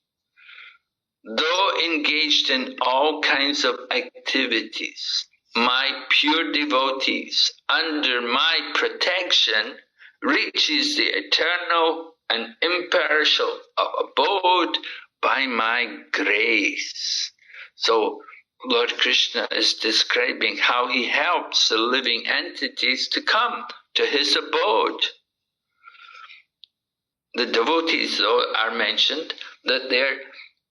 Though engaged in all kinds of activities, my pure devotees under my protection reaches the eternal and imperishable abode by my grace. So Lord Krishna is describing how he helps the living entities to come to his abode. The devotees, though, are mentioned that they're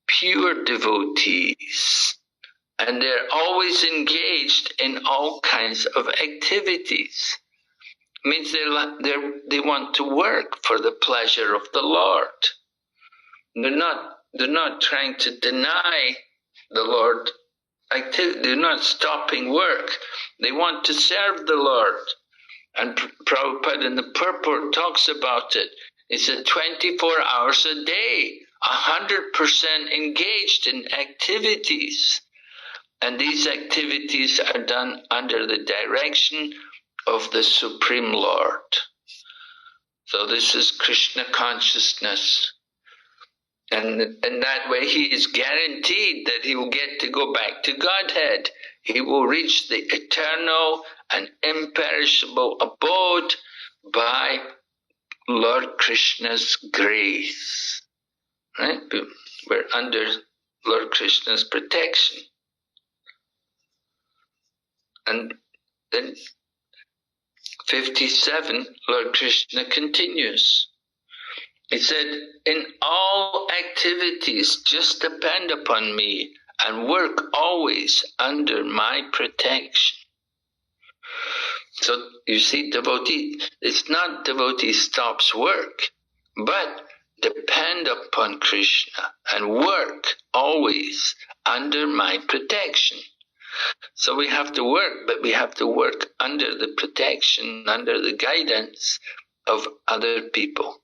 pure devotees and they're always engaged in all kinds of activities. Means they want to work for the pleasure of the Lord. They're not trying to deny the Lord activity. They're not stopping work. They want to serve the Lord. And Prabhupada in the purport talks about it. He said 24 hours a day 100% engaged in activities. And these activities are done under the direction of the Supreme Lord. So this is Krishna consciousness. And in that way he is guaranteed that he will get to go back to Godhead. He will reach the eternal and imperishable abode by Lord Krishna's grace. Right? We're under Lord Krishna's protection. And then 57, Lord Krishna continues. He said, in all activities, just depend upon me and work always under my protection. So you see, devotee, it's not devotee stops work, but depend upon Krishna and work always under my protection. So we have to work, but we have to work under the protection, under the guidance of other people.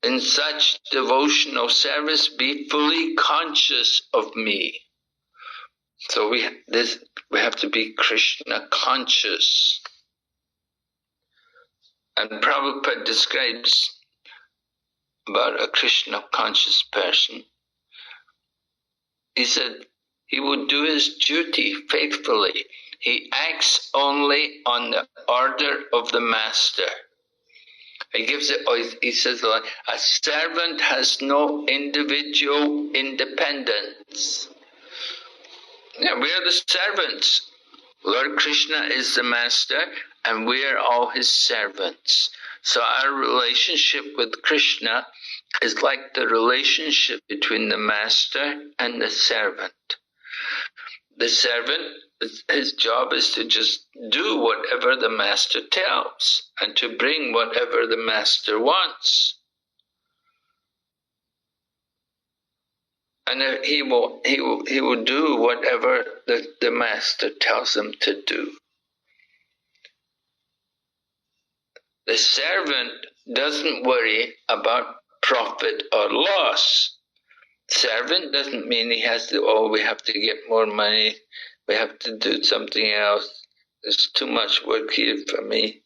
In such devotional service, be fully conscious of me. So we have to be Krishna conscious. And Prabhupada describes about a Krishna conscious person. He said he would do his duty faithfully. He acts only on the order of the master. He says, a servant has no individual independence. Yeah, we are the servants. Lord Krishna is the master and we are all his servants. So our relationship with Krishna is like the relationship between the master and the servant. The servant, his job is to just do whatever the master tells and to bring whatever the master wants. And he will do whatever the master tells him to do. The servant doesn't worry about profit or loss. Servant doesn't mean he has to, we have to get more money, we have to do something else. There's too much work here for me.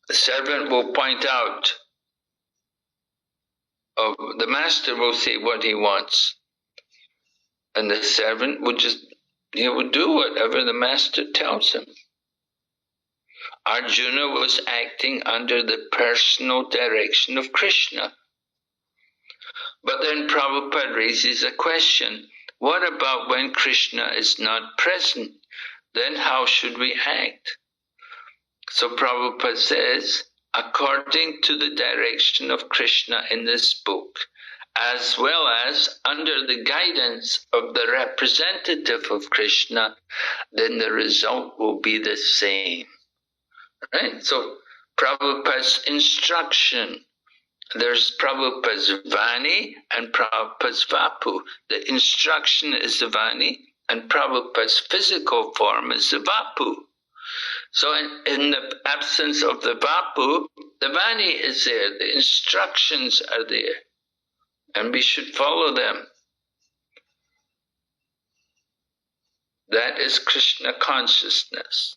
The servant will point out, the master will say what he wants, and the servant will he will do whatever the master tells him. Arjuna was acting under the personal direction of Krishna. But then Prabhupada raises a question. What about when Krishna is not present? Then how should we act? So Prabhupada says, according to the direction of Krishna in this book, as well as under the guidance of the representative of Krishna, then the result will be the same. Right? So Prabhupada's instruction, there's Prabhupada's Vani and Prabhupada's Vapu. The instruction is the Vani and Prabhupada's physical form is the Vapu. So in the absence of the Vapu, the Vani is there, the instructions are there, and we should follow them. That is Krishna consciousness.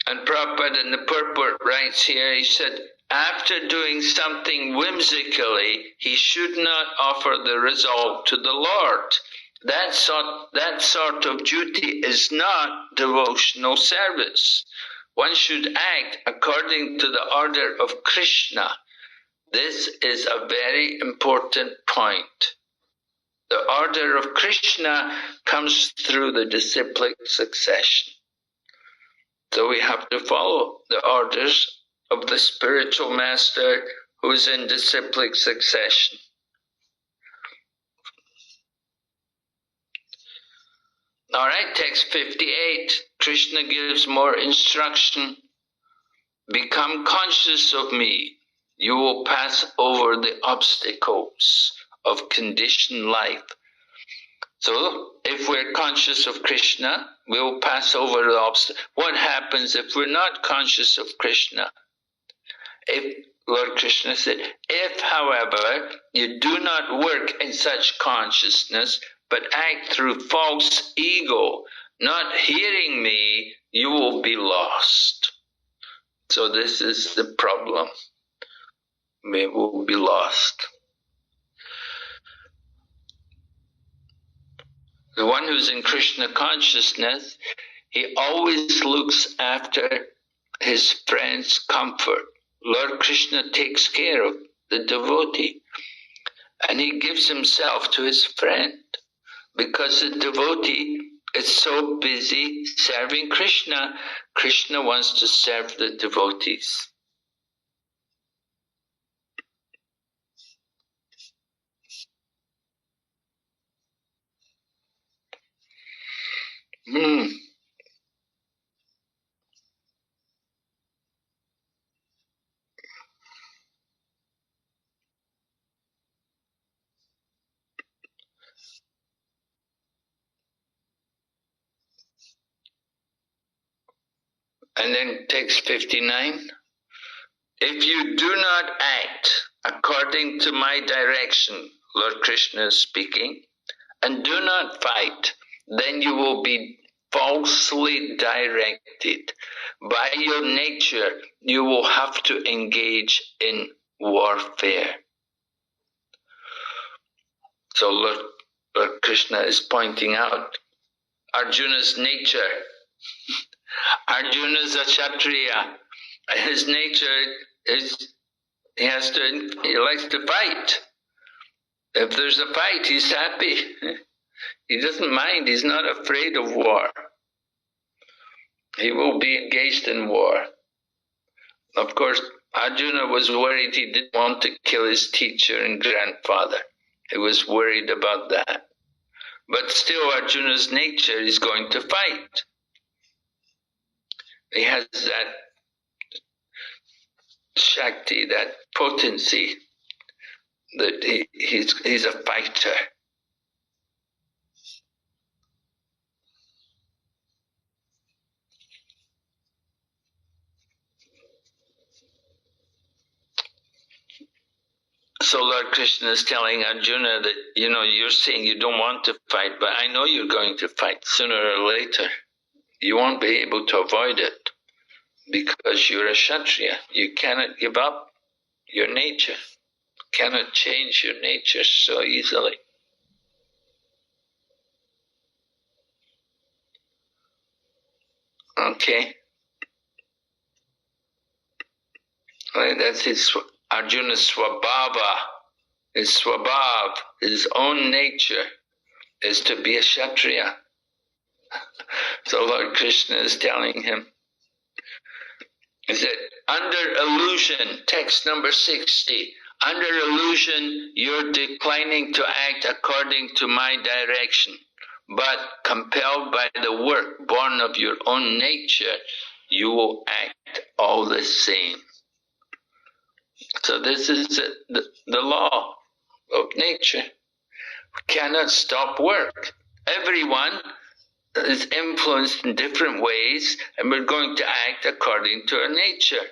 And Prabhupada in the purport writes here, he said, after doing something whimsically, he should not offer the result to the Lord. That sort of duty is not devotional service. One should act according to the order of Krishna. This is a very important point. The order of Krishna comes through the disciplic succession. So we have to follow the orders of the spiritual master who is in disciplic succession. All right, text 58. Krishna gives more instruction. Become conscious of me. You will pass over the obstacles of conditioned life. So, if we're conscious of Krishna, we'll pass over the obstacle. What happens if we're not conscious of Krishna? If Lord Krishna said, if, however, you do not work in such consciousness, but act through false ego, not hearing me, you will be lost. So this is the problem. We will be lost. The one who's in Krishna consciousness, he always looks after his friend's comfort. Lord Krishna takes care of the devotee, and he gives himself to his friend, because the devotee is so busy serving Krishna. Krishna wants to serve the devotees. And then text 59. If you do not act according to my direction, Lord Krishna is speaking, and do not fight, then you will be falsely directed. By your nature, you will have to engage in warfare. So Lord Krishna is pointing out Arjuna's nature. Arjuna is a Kshatriya. His nature is he likes to fight. If there's a fight, he's happy. He doesn't mind, he's not afraid of war. He will be engaged in war. Of course, Arjuna was worried. He didn't want to kill his teacher and grandfather. He was worried about that. But still, Arjuna's nature is going to fight. He has that Shakti, that potency, that he's a fighter. So Lord Krishna is telling Arjuna that, you're saying you don't want to fight, but I know you're going to fight sooner or later. You won't be able to avoid it because you're a Kshatriya. You cannot give up your nature, cannot change your nature so easily. Okay. That's Arjuna's swabhava. His swabhav, his own nature, is to be a Kshatriya. So Lord Krishna is telling him, he said, under illusion, text number 60, under illusion you're declining to act according to my direction, but compelled by the work born of your own nature, you will act all the same. So this is the law of nature. We cannot stop work. Everyone is influenced in different ways, and we're going to act according to our nature.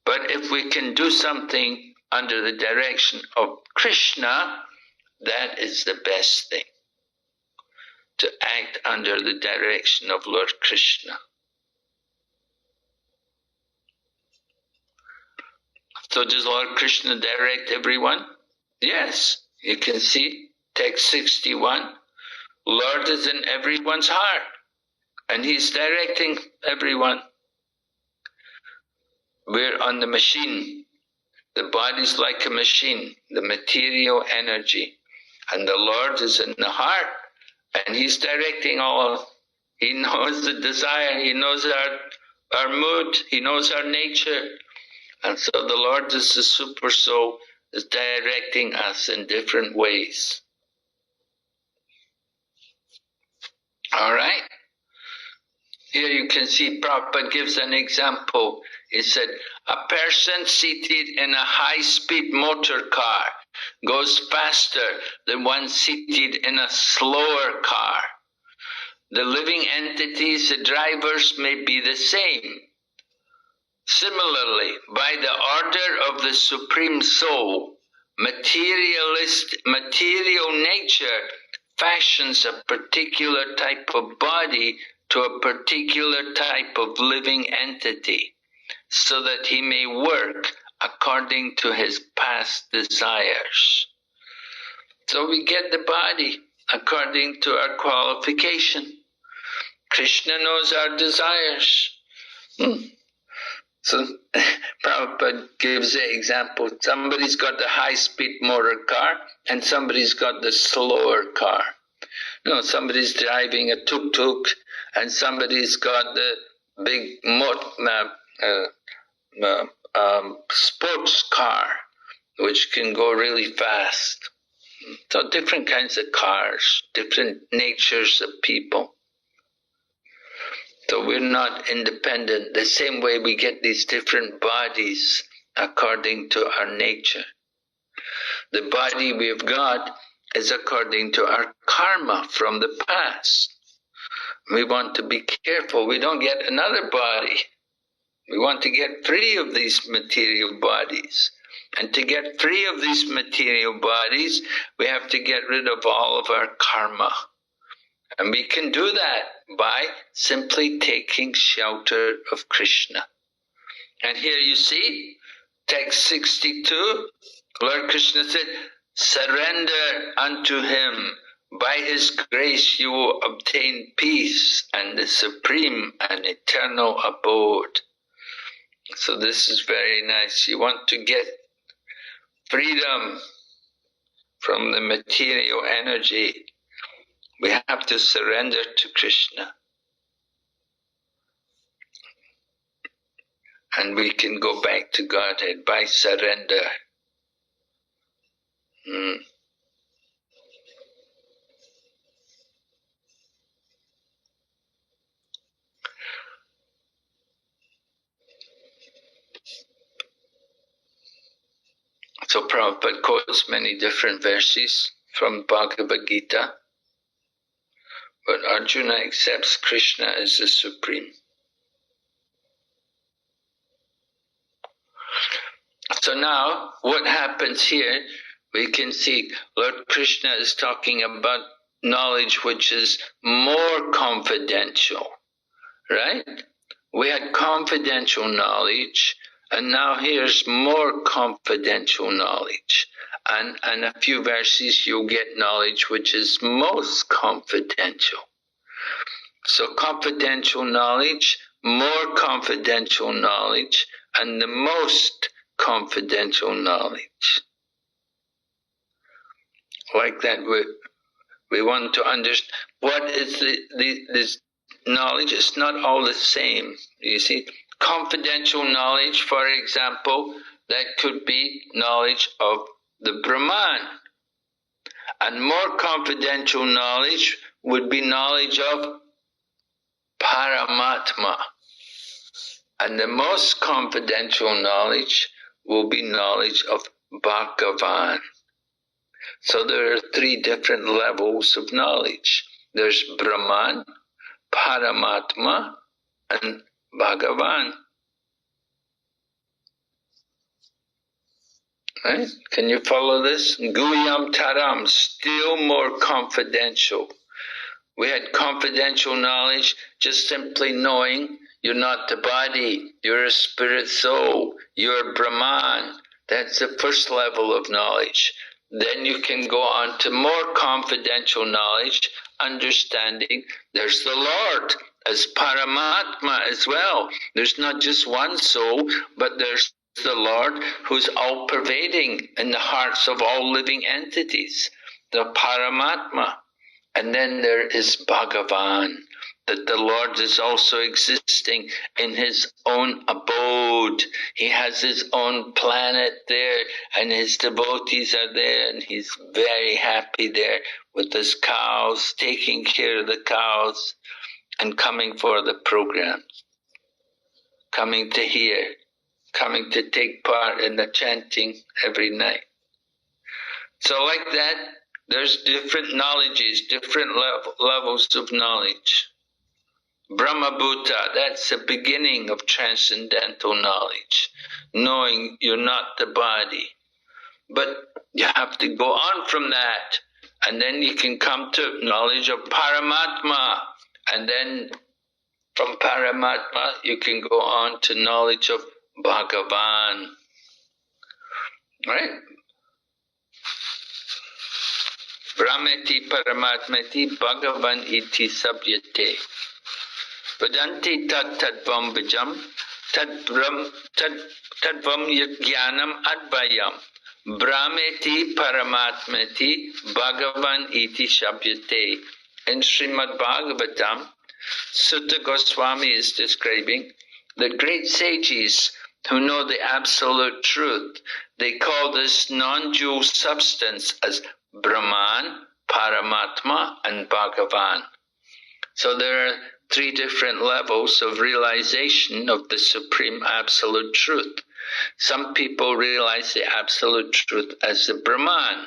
But if we can do something under the direction of Krishna, that is the best thing. To act under the direction of Lord Krishna. So does Lord Krishna direct everyone? Yes, you can see text 61. Lord is in everyone's heart, and He's directing everyone. We're on the machine. The body's like a machine, the material energy. And the Lord is in the heart, and He's directing all. He knows the desire, He knows our mood, He knows our nature. And so the Lord is the super soul, is directing us in different ways. All right? Here you can see Prabhupada gives an example. He said, a person seated in a high-speed motor car goes faster than one seated in a slower car. The living entities, the drivers, may be the same. Similarly, by the order of the Supreme Soul, material nature fashions a particular type of body to a particular type of living entity, so that he may work according to his past desires. So we get the body according to our qualification. Krishna knows our desires. So Prabhupada gives the example. Somebody's got the high-speed motor car and somebody's got the slower car. No, somebody's driving a tuk-tuk and somebody's got the big sports car, which can go really fast. So different kinds of cars, different natures of people. So we're not independent. The same way we get these different bodies according to our nature. The body we've got is according to our karma from the past. We want to be careful we don't get another body. We want to get free of these material bodies. And to get free of these material bodies, we have to get rid of all of our karma. And we can do that by simply taking shelter of Krishna. And here you see, text 62, Lord Krishna said, surrender unto him. By his grace you will obtain peace and the supreme and eternal abode. So this is very nice. You want to get freedom from the material energy. We have to surrender to Krishna. And we can go back to Godhead by surrender. So Prabhupada quotes many different verses from Bhagavad Gita, but Arjuna accepts Krishna as the Supreme. So now, what happens here, we can see Lord Krishna is talking about knowledge which is more confidential, right? We had confidential knowledge, and now here's more confidential knowledge. And in a few verses you'll get knowledge which is most confidential. So confidential knowledge, more confidential knowledge, and the most confidential knowledge. Like that, we want to understand what is this knowledge. It's not all the same, you see. Confidential knowledge, for example, that could be knowledge of the Brahman. And more confidential knowledge would be knowledge of Paramatma. And the most confidential knowledge will be knowledge of Bhagavan. So there are three different levels of knowledge. There's Brahman, Paramatma, and Bhagavan. Right? Can you follow this? Guyam Taram, still more confidential. We had confidential knowledge, just simply knowing you're not the body, you're a spirit soul, you're Brahman. That's the first level of knowledge. Then you can go on to more confidential knowledge, understanding there's the Lord as Paramatma as well. There's not just one soul, but there's the Lord who's all-pervading in the hearts of all living entities, the Paramatma. And then there is Bhagavan, that the Lord is also existing in his own abode. He has his own planet there, and his devotees are there, and he's very happy there with his cows, taking care of the cows, and coming for the program, coming to hear, coming to take part in the chanting every night. So like that, there's different knowledges, different levels of knowledge. Brahmabhuta, that's the beginning of transcendental knowledge, knowing you're not the body. But you have to go on from that, and then you can come to knowledge of Paramatma, and then from Paramatma you can go on to knowledge of Bhagavan. Right? Brahmeti Paramatmeti Bhagavan iti sabhyate. Vadanti tat tadvam vijam tadvam yajnanam advayam. Brahmeti Paramatmeti Bhagavan iti sabhyate. In Srimad Bhagavatam, Sutta Goswami is describing the great sages who know the absolute truth. They call this non-dual substance as Brahman, Paramatma and Bhagavan. So there are three different levels of realization of the Supreme Absolute Truth. Some people realize the Absolute Truth as the Brahman.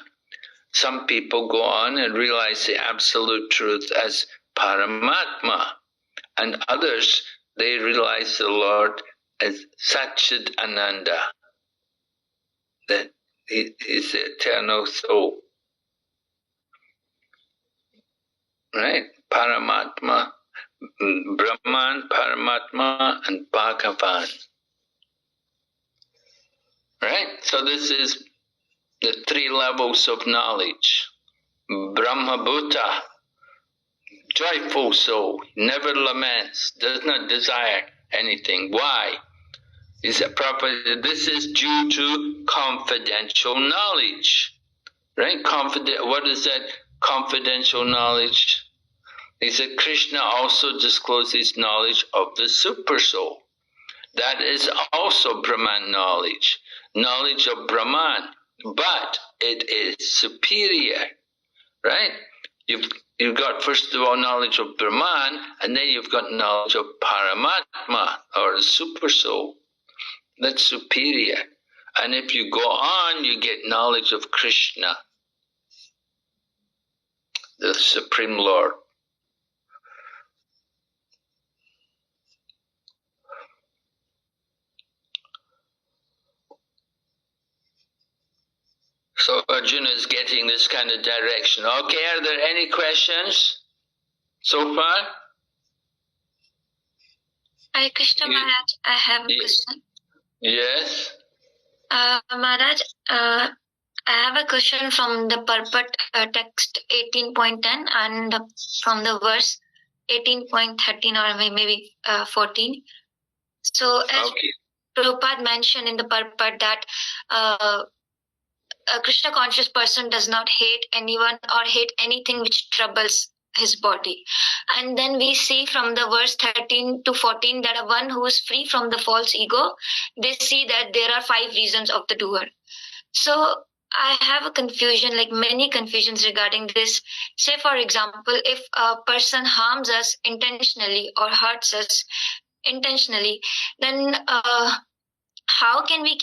Some people go on and realize the Absolute Truth as Paramatma. And others, they realize the Lord as Satchid Ananda, that He is the eternal soul. Right? Paramatma, Brahman, Paramatma, and Bhagavan. Right? So this is the three levels of knowledge. Brahmabhuta, joyful soul, never laments, does not desire anything. Why? Is it proper? This is due to confidential knowledge. Right? What is that confidential knowledge? He said Krishna also discloses knowledge of the super soul. That is also Brahman knowledge, knowledge of Brahman, but it is superior, right? You've got first of all knowledge of Brahman, and then you've got knowledge of Paramatma, or the super soul. That's superior. And if you go on, you get knowledge of Krishna, the Supreme Lord. So Arjuna is getting this kind of direction. Okay, are there any questions so far? Hare Krishna Maharaj, I have a question. Yes. Maharaj, I have a question from the purport text 18.10 and from the verse 18.13 or maybe 14. So as Prabhupada mentioned in the purport that a Krishna conscious person does not hate anyone or hate anything which troubles his body. And then we see from the verse 13 to 14 that one who is free from the false ego, they see that there are 5 reasons of the doer. So I have a confusion, like many confusions regarding this. Say for example, if a person harms us intentionally or hurts us intentionally, then how can we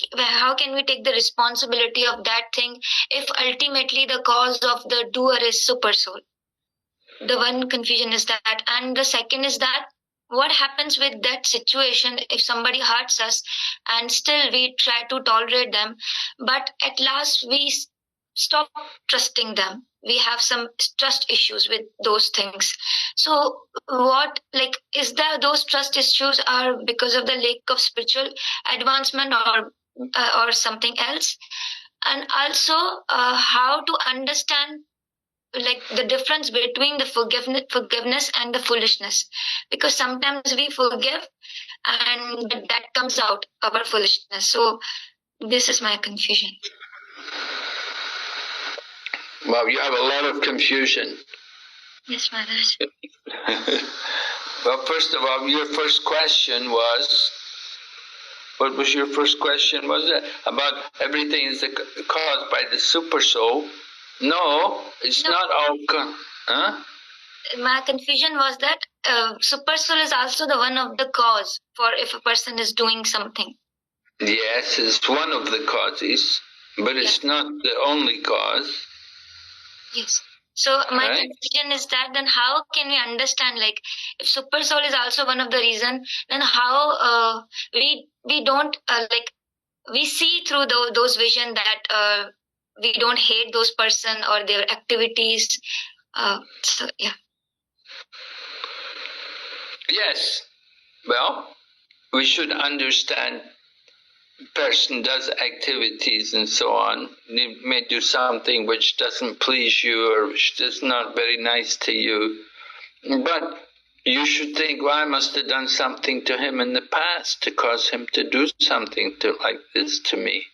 take the responsibility of that thing if ultimately the cause of the doer is super soul? The one confusion is that. And the second is that what happens with that situation if somebody hurts us and still we try to tolerate them, but at last we stop trusting them. We have some trust issues with those things. So what, like, is that those trust issues are because of the lack of spiritual advancement or something else? And also how to understand like the difference between the forgiveness and the foolishness, because sometimes we forgive and that comes out our foolishness. So this is my confusion. Well, you have a lot of confusion. Yes, Maharaj. Well, first of all, your first question was, what was your first question? Was it about everything is caused by the super soul? No, it's not all. Huh? My confusion was that super soul is also the one of the cause for if a person is doing something. Yes, it's one of the causes. But it's not the only cause. Yes. So my Right. question is that then how can we understand, like, if super soul is also one of the reason, then how we don't like we see through those vision that we don't hate those person or their activities. So yeah. Yes. Well, we should understand person does activities and so on. They may do something which doesn't please you or which is not very nice to you. But you should think, well, I must have done something to him in the past to cause him to do something like this to me.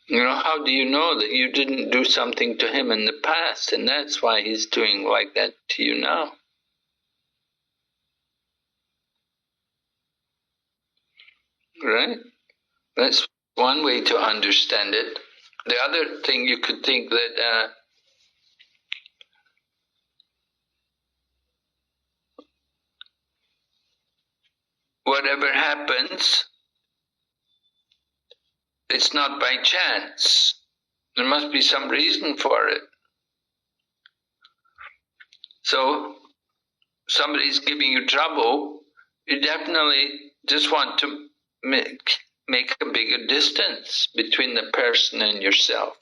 You know, how do you know that you didn't do something to him in the past and that's why he's doing like that to you now? Right? That's one way to understand it. The other thing you could think that whatever happens, it's not by chance. There must be some reason for it. So, somebody's giving you trouble, you definitely just want to make a bigger distance between the person and yourself.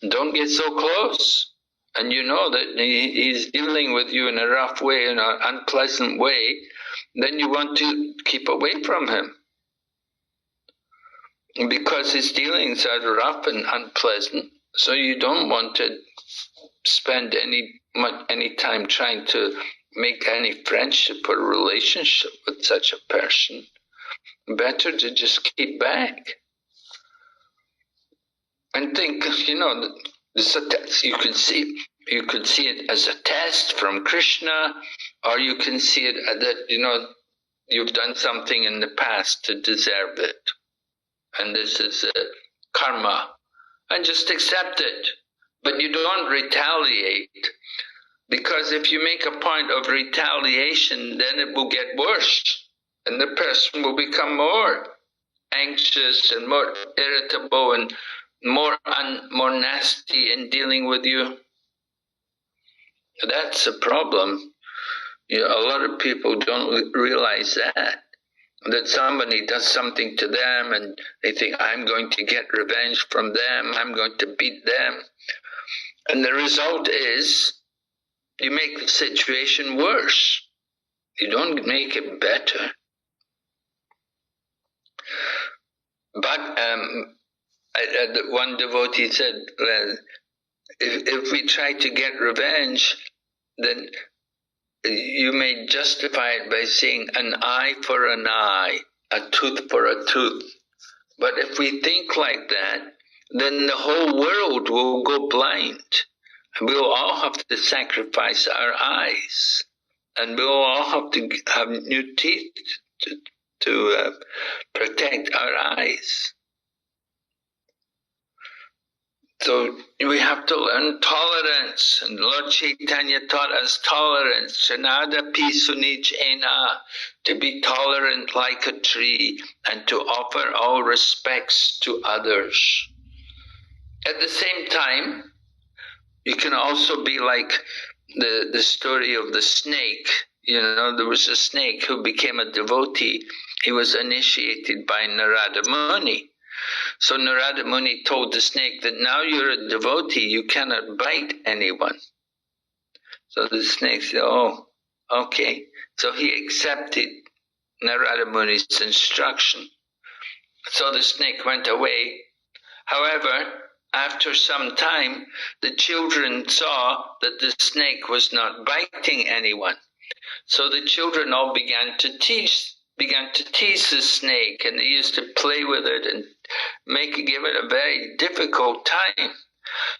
Don't get so close. And you know that he's dealing with you in a rough way, in an unpleasant way, then you want to keep away from him. Because his dealings are rough and unpleasant, so you don't want to spend any time trying to make any friendship or relationship with such a person. Better to just keep back. And think, you know, this is a test. You could see it as a test from Krishna, or you can see it that, you know, you've done something in the past to deserve it. And this is karma. And just accept it. But you don't retaliate. Because if you make a point of retaliation, then it will get worse. And the person will become more anxious and more irritable and more nasty in dealing with you. That's a problem. You know, a lot of people don't realize that somebody does something to them and they think, I'm going to get revenge from them, I'm going to beat them. And the result is, you make the situation worse. You don't make it better. But one devotee said, if we try to get revenge, then you may justify it by saying an eye for an eye, a tooth for a tooth. But if we think like that, then the whole world will go blind. We'll all have to sacrifice our eyes. And we'll all have to have new teeth to protect our eyes. So we have to learn tolerance, and Lord Chaitanya taught us tolerance. Shanada pisunich ena, to be tolerant like a tree and to offer all respects to others. At the same time, you can also be like the story of the snake. You know, there was a snake who became a devotee. He was initiated by Narada Muni. So Narada Muni told the snake that now you're a devotee, you cannot bite anyone. So the snake said, oh, okay. So he accepted Narada Muni's instruction. So the snake went away. However, after some time, the children saw that the snake was not biting anyone. So the children all began to tease the snake, and they used to play with it and give it a very difficult time.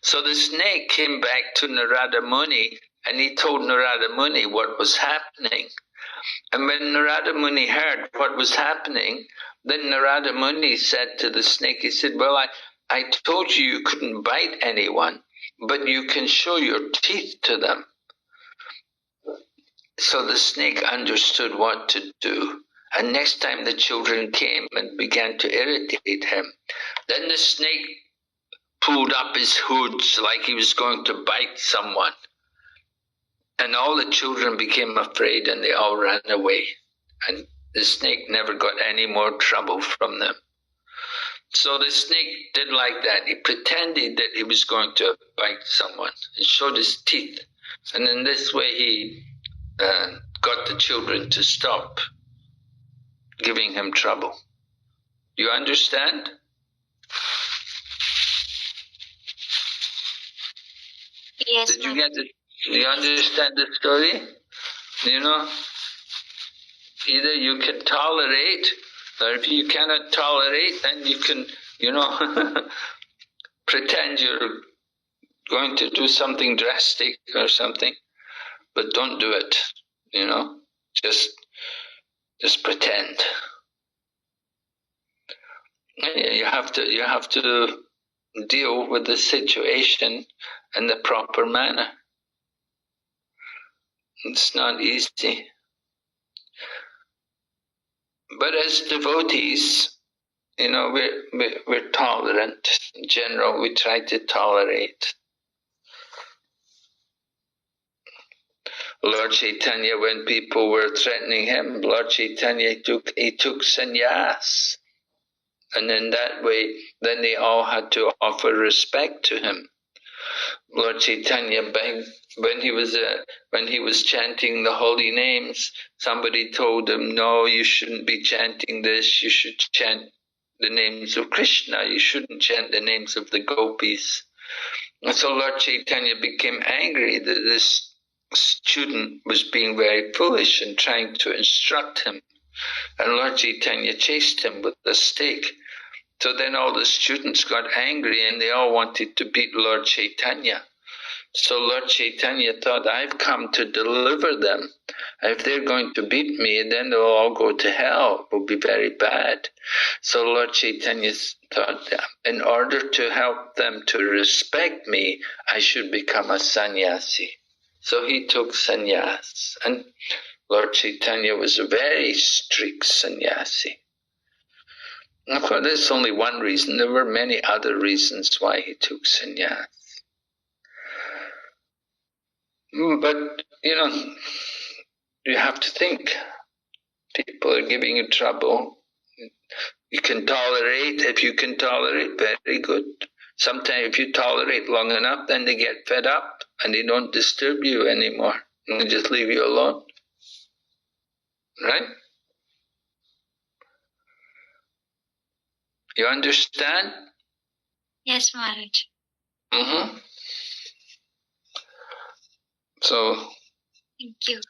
So the snake came back to Narada Muni, and he told Narada Muni what was happening. And when Narada Muni heard what was happening, then Narada Muni said to the snake, he said, well, I told you you couldn't bite anyone, but you can show your teeth to them. So the snake understood what to do. And next time the children came and began to irritate him, then the snake pulled up his hoods like he was going to bite someone. And all the children became afraid and they all ran away. And the snake never got any more trouble from them. So the snake did like that. He pretended that he was going to bite someone and showed his teeth. And in this way he got the children to stop giving him trouble. You understand? Yes. Did you get it? Do you understand the story? You know, either you can tolerate, or if you cannot tolerate, then you can, pretend you're going to do something drastic or something, but don't do it, just pretend. You have to deal with the situation in the proper manner. It's not easy. But as devotees, we're tolerant. In general, we try to tolerate. Lord Chaitanya, when people were threatening him, Lord Chaitanya took sannyas. And in that way, then they all had to offer respect to him. Lord Chaitanya begged, when he was chanting the holy names, somebody told him, no, you shouldn't be chanting this, you should chant the names of Krishna, you shouldn't chant the names of the gopis. And so Lord Chaitanya became angry that this student was being very foolish and trying to instruct him. And Lord Chaitanya chased him with a stick. So then all the students got angry and they all wanted to beat Lord Chaitanya. So Lord Chaitanya thought, I've come to deliver them. If they're going to beat me, then they'll all go to hell. It will be very bad. So Lord Chaitanya thought, in order to help them to respect me, I should become a sannyasi. So he took sannyas. And Lord Chaitanya was a very strict sannyasi. Of course, that's only one reason. There were many other reasons why he took sannyas. But, you have to think. People are giving you trouble. You can tolerate. If you can tolerate, very good. Sometimes if you tolerate long enough, then they get fed up and they don't disturb you anymore. And they just leave you alone. Right? You understand? Yes, Maharaj. Mm-hmm. So, thank you.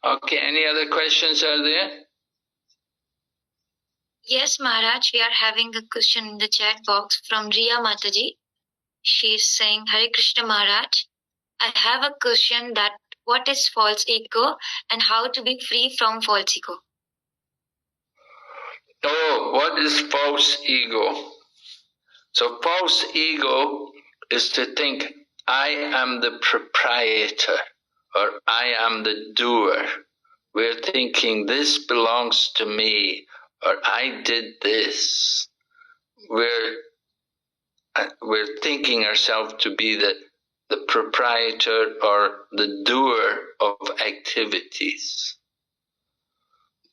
Okay, any other questions are there? Yes, Maharaj, we are having a question in the chat box from Riya Mataji. She is saying, Hare Krishna Maharaj, I have a question that what is false ego and how to be free from false ego? Oh, what is false ego? So false ego is to think, I am the proprietor or I am the doer. We're thinking this belongs to me or I did this. We're thinking ourselves to be the proprietor or the doer of activities.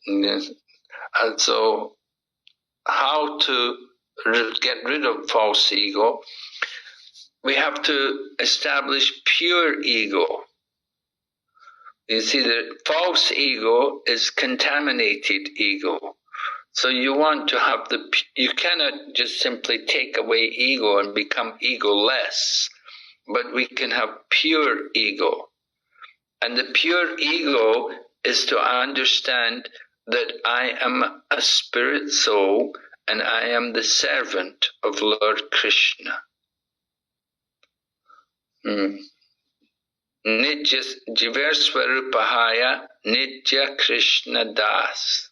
Yes. And so how to get rid of false ego? We have to establish pure ego. You see, the false ego is contaminated ego. So you want to have you cannot just simply take away ego and become egoless, but we can have pure ego. And the pure ego is to understand that I am a spirit soul and I am the servant of Lord Krishna. Nitya Jivarswarupahaya Nitya Krishna Das.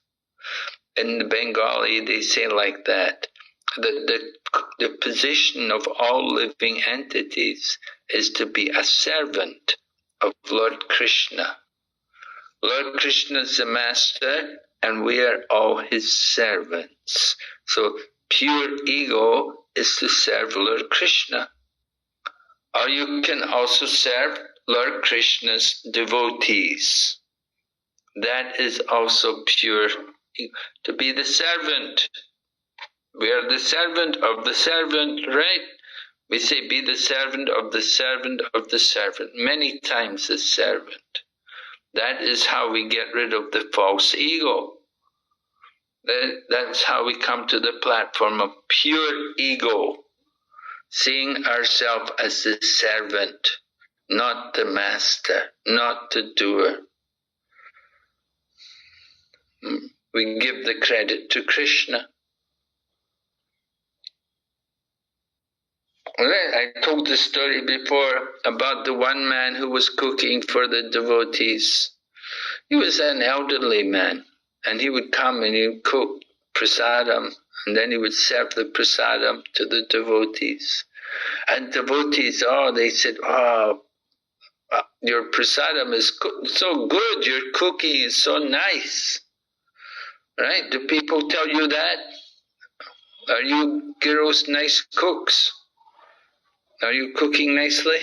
In the Bengali they say like that. The position of all living entities is to be a servant of Lord Krishna. Lord Krishna is the master and we are all his servants. So pure ego is to serve Lord Krishna. Or you can also serve Lord Krishna's devotees. That is also pure ego. To be the servant. We are the servant of the servant, right? We say, be the servant of the servant of the servant. Many times the servant. That is how we get rid of the false ego. That's how we come to the platform of pure ego. Seeing ourselves as the servant, not the master, not the doer. We give the credit to Krishna. I told the story before about the one man who was cooking for the devotees. He was an elderly man, and he would come and he would cook prasadam, and then he would serve the prasadam to the devotees. And devotees, they said, your prasadam is so good, your cooking is so nice. Right? Do people tell you that? Are you girls nice cooks? Are you cooking nicely?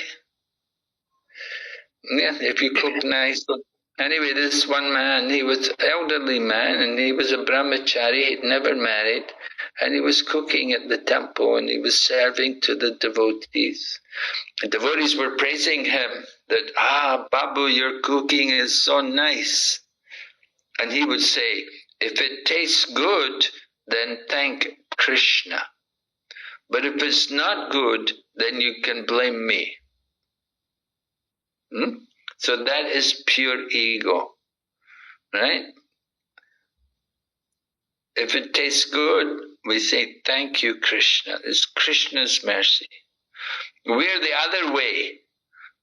Yeah, if you cook nicely. Anyway, this one man, he was an elderly man, and he was a brahmachari, he'd never married, and he was cooking at the temple, and he was serving to the devotees. The devotees were praising him, that, Babu, your cooking is so nice. And he would say, if it tastes good, then thank Krishna. But if it's not good, then you can blame me. So that is pure ego, right? If it tastes good, we say, thank you, Krishna. It's Krishna's mercy. We're the other way.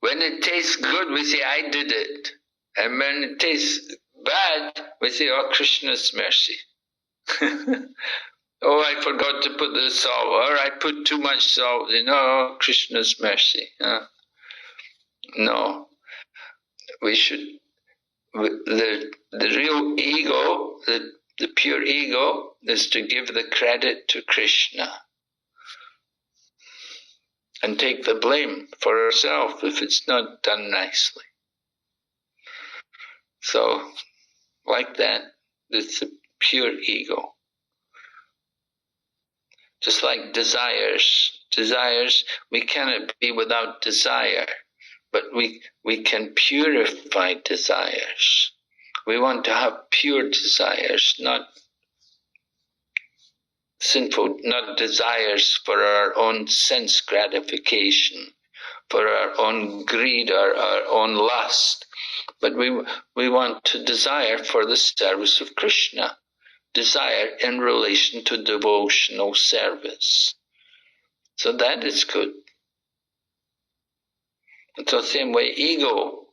When it tastes good, we say, I did it. And when it tastes bad, we say, oh, Krishna's mercy. Oh, I forgot to put the salt, or I put too much salt. Oh, Krishna's mercy. No. We should, the real ego, the pure ego, is to give the credit to Krishna and take the blame for ourselves if it's not done nicely. So, like that, it's the pure ego. Just like desires. Desires, we cannot be without desire. But we can purify desires. We want to have pure desires, not sinful, not desires for our own sense gratification, for our own greed or our own lust. But we want to desire for the service of Krishna, desire in relation to devotional service. So that is good. It's the same way ego.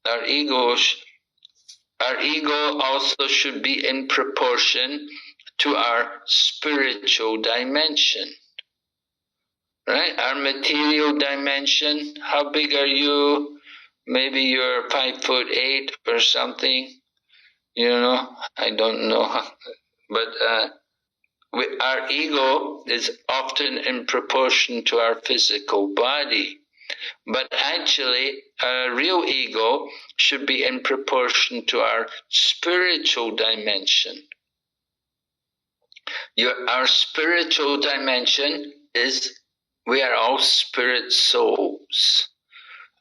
Our ego also should be in proportion to our spiritual dimension. Right? Our material dimension, how big are you? Maybe you're 5'8" or something. I don't know. But our ego is often in proportion to our physical body. But actually, our real ego should be in proportion to our spiritual dimension. Our spiritual dimension is, we are all spirit souls.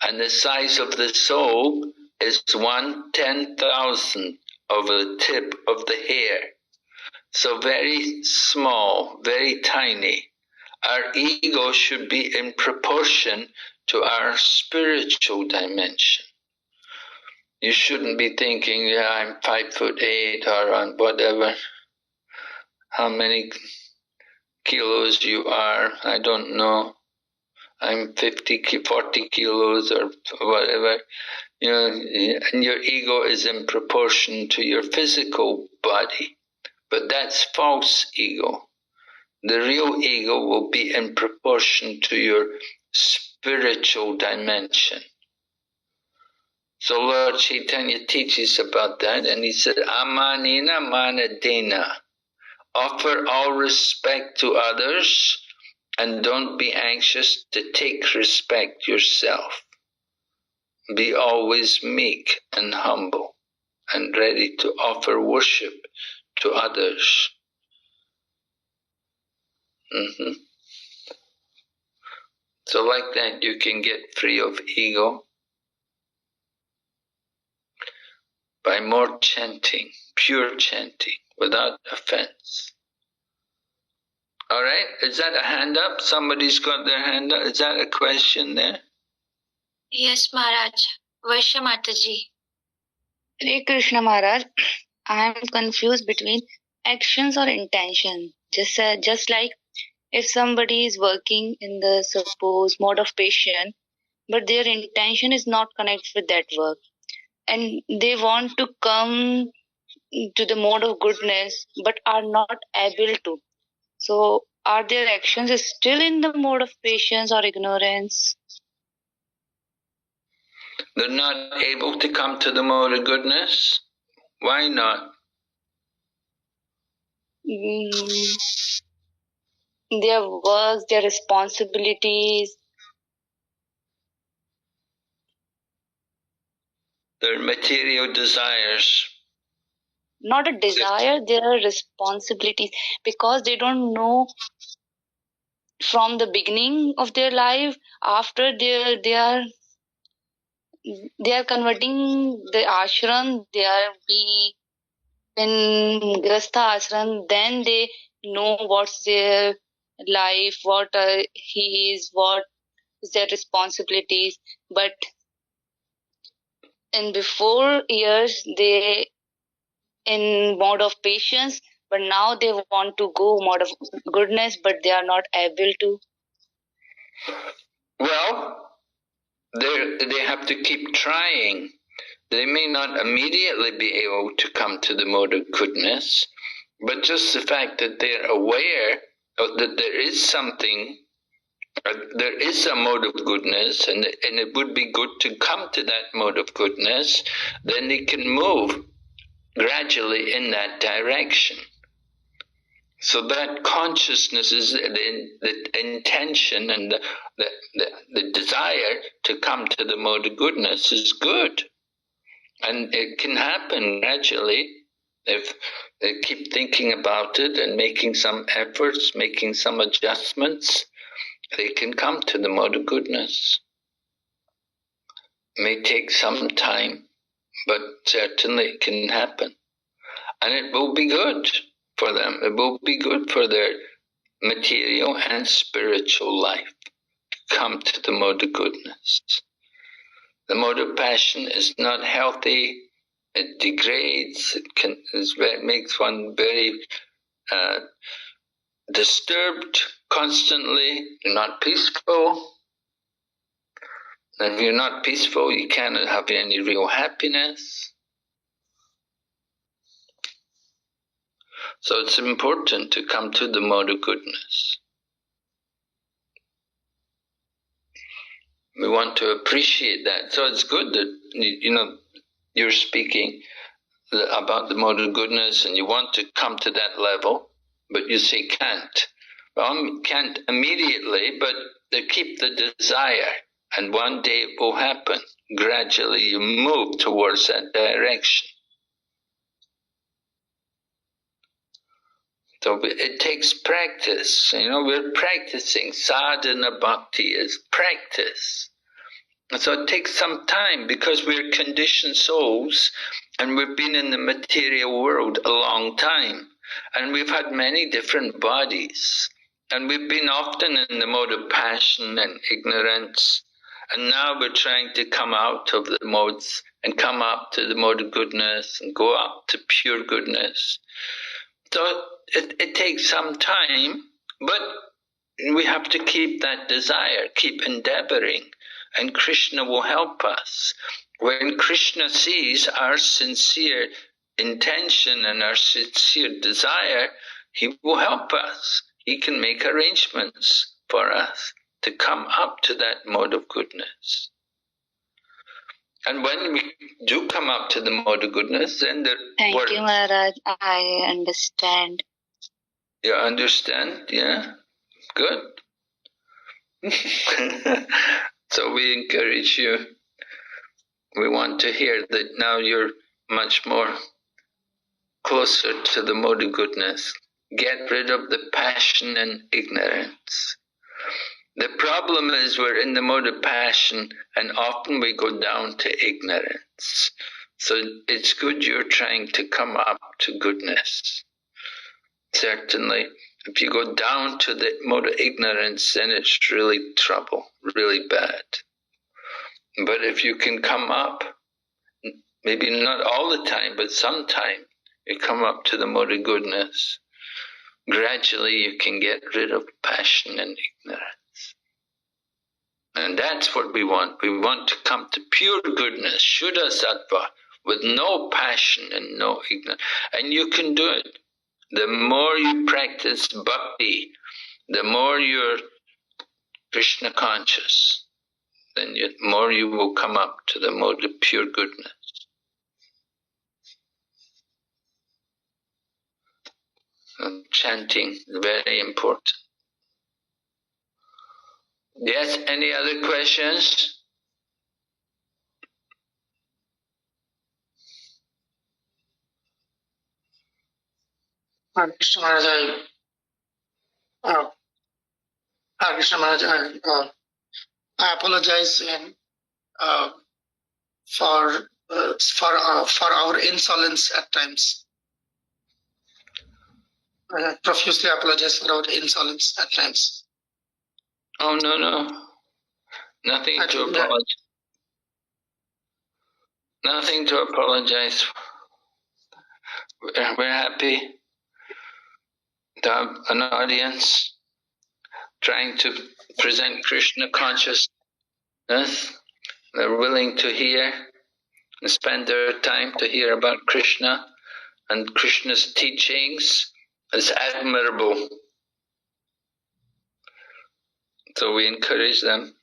And the size of the soul is 1/10,000 of the tip of the hair. So very small, very tiny. Our ego should be in proportion to our spiritual dimension. You shouldn't be thinking, I'm 5'8" or on whatever, how many kilos you are, I don't know. I'm 40 kilos or whatever. And your ego is in proportion to your physical body. But that's false ego. The real ego will be in proportion to your spiritual dimension. So Lord Chaitanya teaches about that, and he said, Amanina manadena. Offer all respect to others and don't be anxious to take respect yourself. Be always meek and humble and ready to offer worship to others. So like that you can get free of ego by more chanting, pure chanting, without offense. All right, is that a hand up? Somebody's got their hand up. Is that a question there? Yes, Maharaj. Varsha Mataji. Hare Krishna Maharaj, I am confused between actions or intention. Just like if somebody is working in the suppose mode of passion, but their intention is not connected with that work, and they want to come to the mode of goodness, but are not able to. So, are their actions still in the mode of patience or ignorance? They're not able to come to the mode of goodness? Why not? Their works, their responsibilities. Their material desires. Not a desire, there are responsibilities, because they don't know from the beginning of their life. After they are converting the ashram, they are be in grastha ashram, then they know what's their life, what he is, what is their responsibilities. But in before years they in mode of patience, but now they want to go mode of goodness, but they are not able to. Well, they have to keep trying. They may not immediately be able to come to the mode of goodness, but just the fact that they're aware that there is something, there is a mode of goodness, and it would be good to come to that mode of goodness, then they can move gradually in that direction. So that consciousness is the intention, and the desire to come to the mode of goodness is good. And it can happen gradually if they keep thinking about it and making some efforts, making some adjustments. They can come to the mode of goodness. It may take some time, but certainly it can happen. And it will be good for them. It will be good for their material and spiritual life to come to the mode of goodness. The mode of passion is not healthy. It degrades. It makes one very disturbed constantly. You're not peaceful. And if you're not peaceful, you cannot have any real happiness. So it's important to come to the mode of goodness. We want to appreciate that. So it's good that you're speaking about the mode of goodness and you want to come to that level, but you say can't. Well, can't immediately, but they keep the desire, and one day it will happen. Gradually you move towards that direction. So it takes practice. We're practicing. Sadhana bhakti is practice. So it takes some time because we're conditioned souls and we've been in the material world a long time. And we've had many different bodies. And we've been often in the mode of passion and ignorance. And now we're trying to come out of the modes and come up to the mode of goodness and go up to pure goodness. So it takes some time, but we have to keep that desire, keep endeavoring, and Krishna will help us. When Krishna sees our sincere intention and our sincere desire, he will help us. He can make arrangements for us to come up to that mode of goodness. And when we do come up to the mode of goodness, then the Thank word, you, Maharaj. I understand. you understand? Yeah, good. So we encourage you. We want to hear that now you're much more closer to the mode of goodness. Get rid of the passion and ignorance. The problem is we're in the mode of passion and often we go down to ignorance. So it's good you're trying to come up to goodness. Certainly, if you go down to the mode of ignorance, then it's really trouble, really bad. But if you can come up, maybe not all the time, but sometime, you come up to the mode of goodness, gradually you can get rid of passion and ignorance. And that's what we want. We want to come to pure goodness, Shuddha Sattva, with no passion and no ignorance. And you can do it. The more you practice bhakti, the more you're Krishna conscious, then the more you will come up to the mode of pure goodness. And chanting is very important. Yes, any other questions? Krishna Maharaj, Krishna Maharaj, I apologize for our insolence at times. I profusely apologize for our insolence at times. Oh, no. Nothing to apologize. Nothing to apologize. We're happy to have an audience trying to present Krishna consciousness. They're willing to hear and spend their time to hear about Krishna and Krishna's teachings. Is admirable. So we encourage them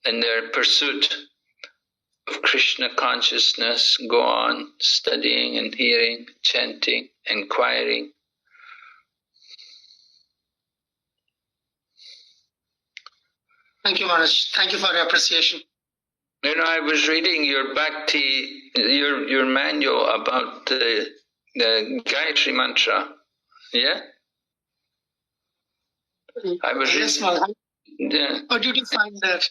in their pursuit of Krishna consciousness. Go on studying and hearing, chanting, inquiring. Thank you, Maharaj. Thank you for your appreciation. You know, I was reading your Bhakti, your manual about the Gayatri mantra. Yeah? I was Yes, reading. Maharaj. Yeah. How did you find that?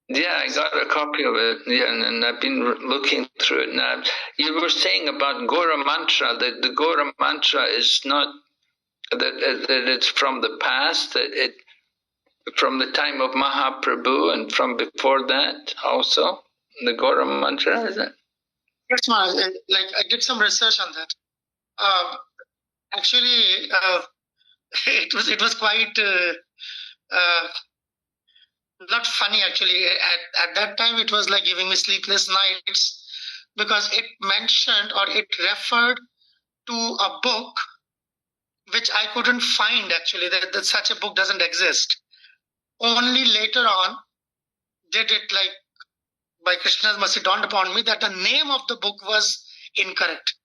Yeah, I got a copy of it, yeah, and I've been looking through it now. You were saying about Gora Mantra, that the Gora Mantra is not, that it's from the past, that it from the time of Mahaprabhu and from before that also, the Gora Mantra, is it? Yes, Maharaj. Like I did some research on that. Actually, it was quite not funny. Actually, at that time, it was like giving me sleepless nights because it mentioned or it referred to a book which I couldn't find. Actually, that such a book doesn't exist. Only later on did it, like by Krishna's mercy, dawned upon me that the name of the book was incorrect.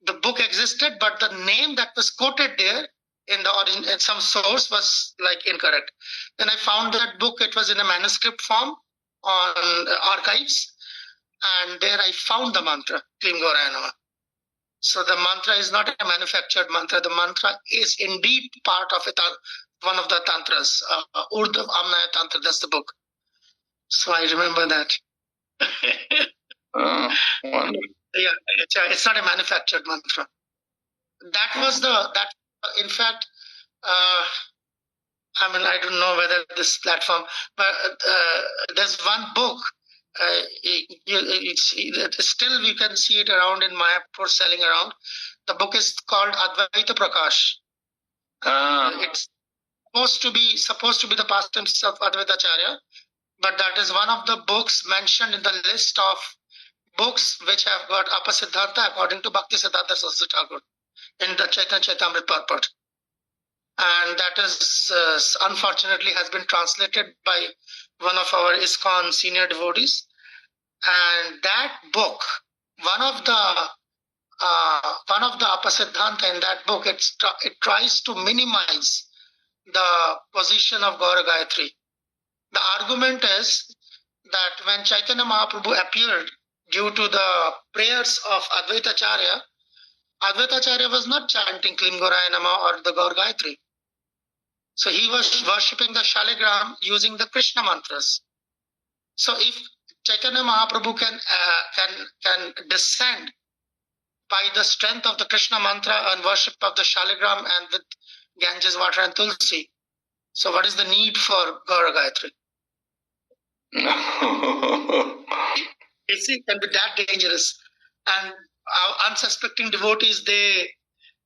The book existed, but the name that was quoted there in the origin, in some source, was like incorrect. Then I found that book. It was in a manuscript form on archives, and there I found the mantra, Klim Gauraya Namah. So the mantra is not a manufactured mantra. The mantra is indeed part of it, one of the tantras, Urdhva Amnaya Tantra. That's the book. So I remember that. Wonderful. Yeah, it's not a manufactured mantra. That was in fact, I mean, I don't know whether this platform, but there's one book. Still we can see it around in Mayapur selling around. The book is called Advaita Prakash. It's supposed to be the pastimes of Advaita Acharya, but that is one of the books mentioned in the list of books which have got Apasiddhartha according to Bhakti Siddhanta Saraswati Thakur in the Chaitanya Chaitamrita purport. And that is unfortunately has been translated by one of our ISKCON senior devotees. And that book, one of the Apasiddhanta in that book, it tries to minimize the position of Gaura Gayatri. The argument is that when Chaitanya Mahaprabhu appeared due to the prayers of Advaitacharya, Advaitacharya was not chanting Klim Gauraya Nama or the Gaur Gayatri. So he was worshipping the Shaligram using the Krishna mantras. So if Chaitanya Mahaprabhu can descend by the strength of the Krishna mantra and worship of the Shaligram and with Ganges water and Tulsi, so what is the need for Gaura Gayatri? You see, it can be that dangerous. And our unsuspecting devotees, they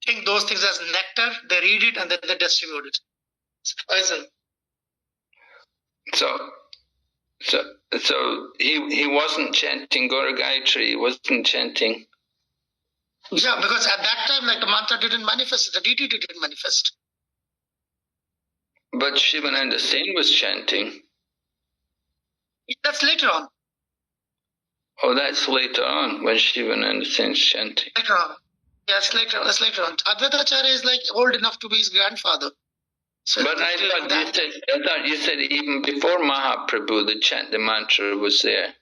think those things as nectar, they read it and then they distribute it. It's poison. So he wasn't chanting Gaura Gayatri, he wasn't chanting. Yeah, because at that time, like, the mantra didn't manifest, the deity didn't manifest. But Shivananda Sen was chanting. That's later on. Oh, that's later on, when Shivananda Sen's chanting. Later on. Yes, that's later on. Advaitacharya is like old enough to be his grandfather. So but I thought you said even before Mahaprabhu, the mantra was there.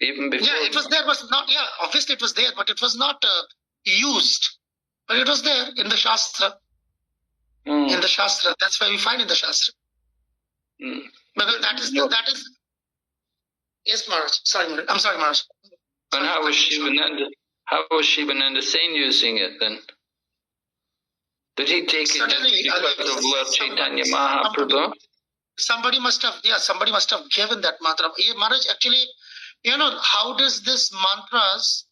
Even before. Yeah, it was there, was not, yeah, obviously it was there, but it was not used. But it was there in the Shastra. In the Shastra. That's why we find in the Shastra. Because that is yes, Maharaj. Sorry, Maharaj. I'm sorry, Maharaj. And how was Shivananda Sen using it then? Did he take it because of Lord Chaitanya Mahaprabhu? Somebody must have given that mantra. Maharaj, actually, how does this mantras,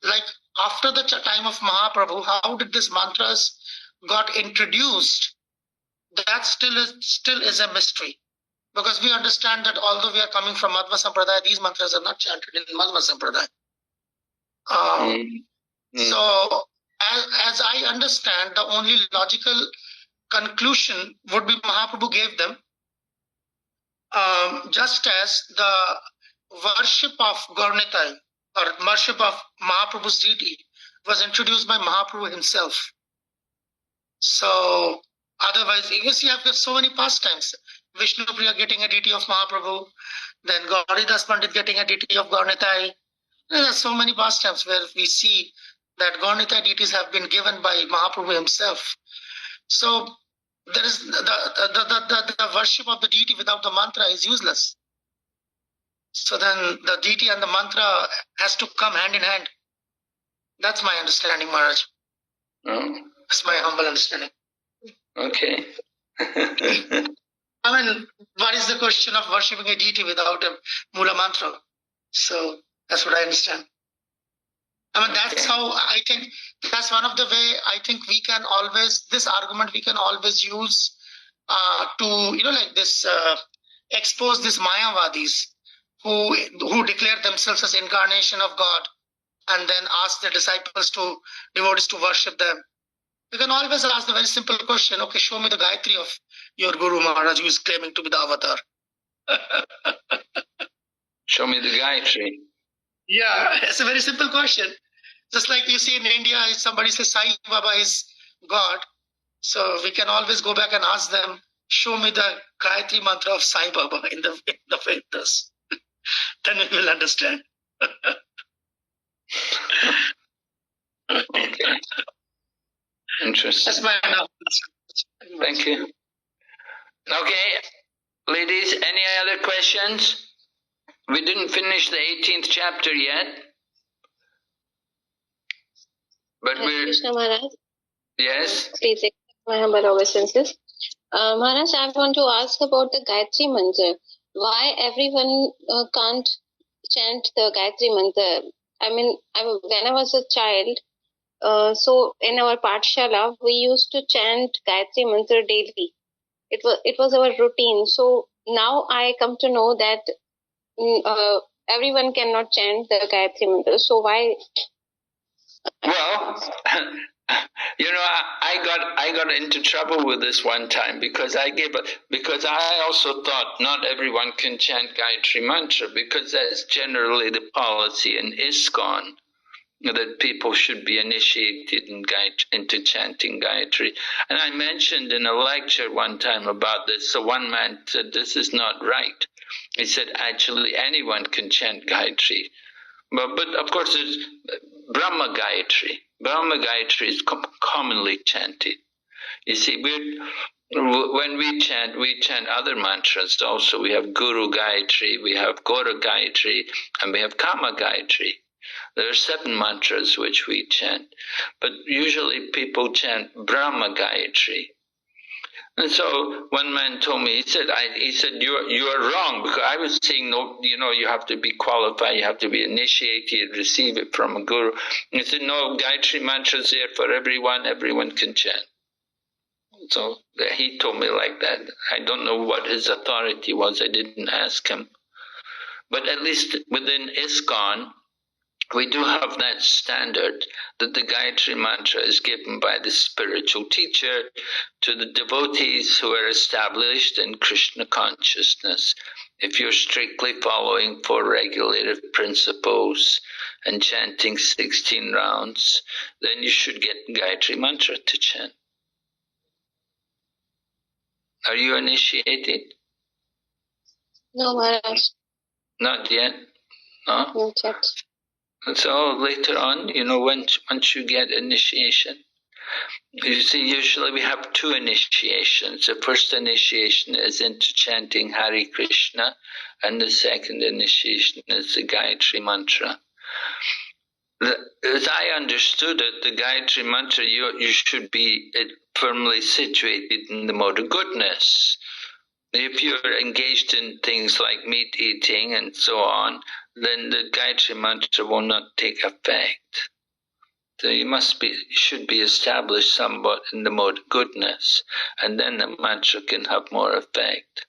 like after the time of Mahaprabhu, how did this mantras got introduced? That still is a mystery. Because we understand that although we are coming from Madhva Sampradaya, these mantras are not chanted in Madhva Sampradaya. So, as I understand, the only logical conclusion would be Mahaprabhu gave them, just as the worship of Gaurnitai or worship of Mahaprabhu's deity was introduced by Mahaprabhu himself. So, otherwise, you see, I've got so many pastimes. Vishnu Priya getting a deity of Mahaprabhu, then Gauridas Pandit getting a deity of Gaurnitai. There are so many pastimes where we see that Gaurnitai deities have been given by Mahaprabhu himself. So there is the worship of the deity without the mantra is useless. So then the deity and the mantra has to come hand in hand. That's my understanding, Maharaj. That's my humble understanding. Okay. I mean, what is the question of worshipping a deity without a Mula mantra? So that's what I understand. I mean, that's how I think, that's one of the way I think we can always, this argument we can always use to, expose these Mayavadis who declare themselves as incarnation of God and then ask their devotees to worship them. You can always ask the very simple question, okay, show me the Gayatri of your Guru Maharaj who is claiming to be the avatar. Show me the Gayatri. Yeah, it's a very simple question. Just like you see in India, if somebody says Sai Baba is God, so we can always go back and ask them, show me the Gayatri mantra of Sai Baba in the Vedas. Then we will understand. Okay. Interesting. That's my enough. Thank you. Okay, ladies, any other questions? We didn't finish the 18th chapter yet. But we're... Krishna Maharaj. Yes? Please accept my humble obeisances. Maharaj, I want to ask about the Gayatri mantra. Why everyone can't chant the Gayatri mantra? I mean, when I was a child, so in our Pathshala, we used to chant Gayatri mantra daily. It was our routine. So now I come to know that everyone cannot chant the Gayatri mantra. So why? Well, You know, I got into trouble with this one time because I also thought not everyone can chant Gayatri Mantra, because that's generally the policy in ISKCON, that people should be initiated into chanting Gayatri. And I mentioned in a lecture one time about this, so one man said, this is not right. He said, actually anyone can chant Gayatri. But of course there's Brahma Gayatri. Brahma Gayatri is commonly chanted. You see, when we chant other mantras also. We have Guru Gayatri, we have Gora Gayatri, and we have Kama Gayatri. There are 7 mantras which we chant, but usually people chant Brahma Gayatri. And so one man told me, he said, you are wrong, because I was saying, no, you know, you have to be qualified, you have to be initiated, receive it from a guru. And he said, no, Gayatri Mantra is there for everyone can chant. So he told me like that. I don't know what his authority was, I didn't ask him. But at least within ISKCON, we do have that standard that the Gayatri Mantra is given by the spiritual teacher to the devotees who are established in Krishna consciousness. If you're strictly following 4 regulative principles and chanting 16 rounds, then you should get Gayatri Mantra to chant. Are you initiated? No, Maharaj. Not yet? No? Not yet. So later on, you know, once you get initiation, you see, usually we have 2 initiations. The first initiation is into chanting Hare Krishna, and the second initiation is the Gayatri Mantra. As I understood it, the Gayatri Mantra, you should be firmly situated in the mode of goodness. If you're engaged in things like meat eating and so on, then the Gayatri Mantra will not take effect. So you should be established somewhat in the mode of goodness, and then the mantra can have more effect.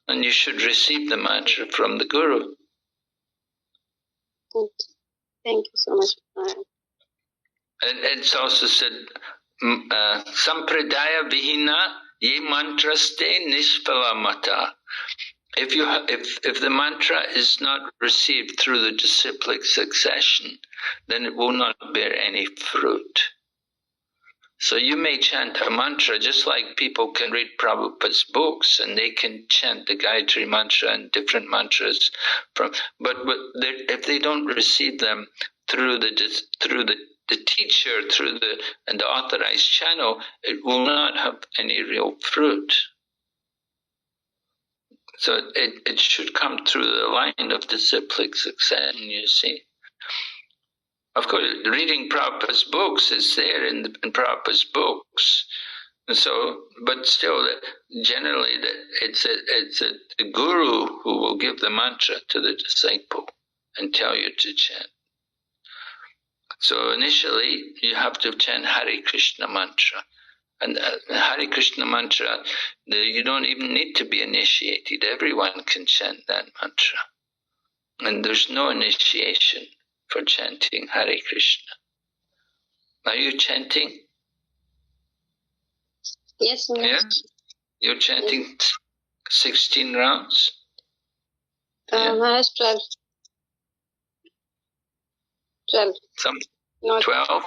And you should receive the mantra from the Guru. Good. Thank you so much, Maharaj. And it's also said, Sampradaya Vihina ye mantraste nishpala mata. If the mantra is not received through the disciplic succession, then it will not bear any fruit. So you may chant a mantra just like people can read Prabhupada's books and they can chant the Gayatri Mantra and different mantras but if they don't receive them through the teacher, and the authorized channel, it will not have any real fruit. So it should come through the line of disciplic succession, you see. Of course, reading Prabhupada's books is there in Prabhupada's books. And so, but still, generally, it's a guru who will give the mantra to the disciple and tell you to chant. So initially, you have to chant Hare Krishna mantra. And Hare Krishna mantra, you don't even need to be initiated. Everyone can chant that mantra. And there's no initiation for chanting Hare Krishna. Are you chanting? Yes, Maharaj. Yeah? You're chanting 16 rounds? Maharaj, 12. 12. Not 12?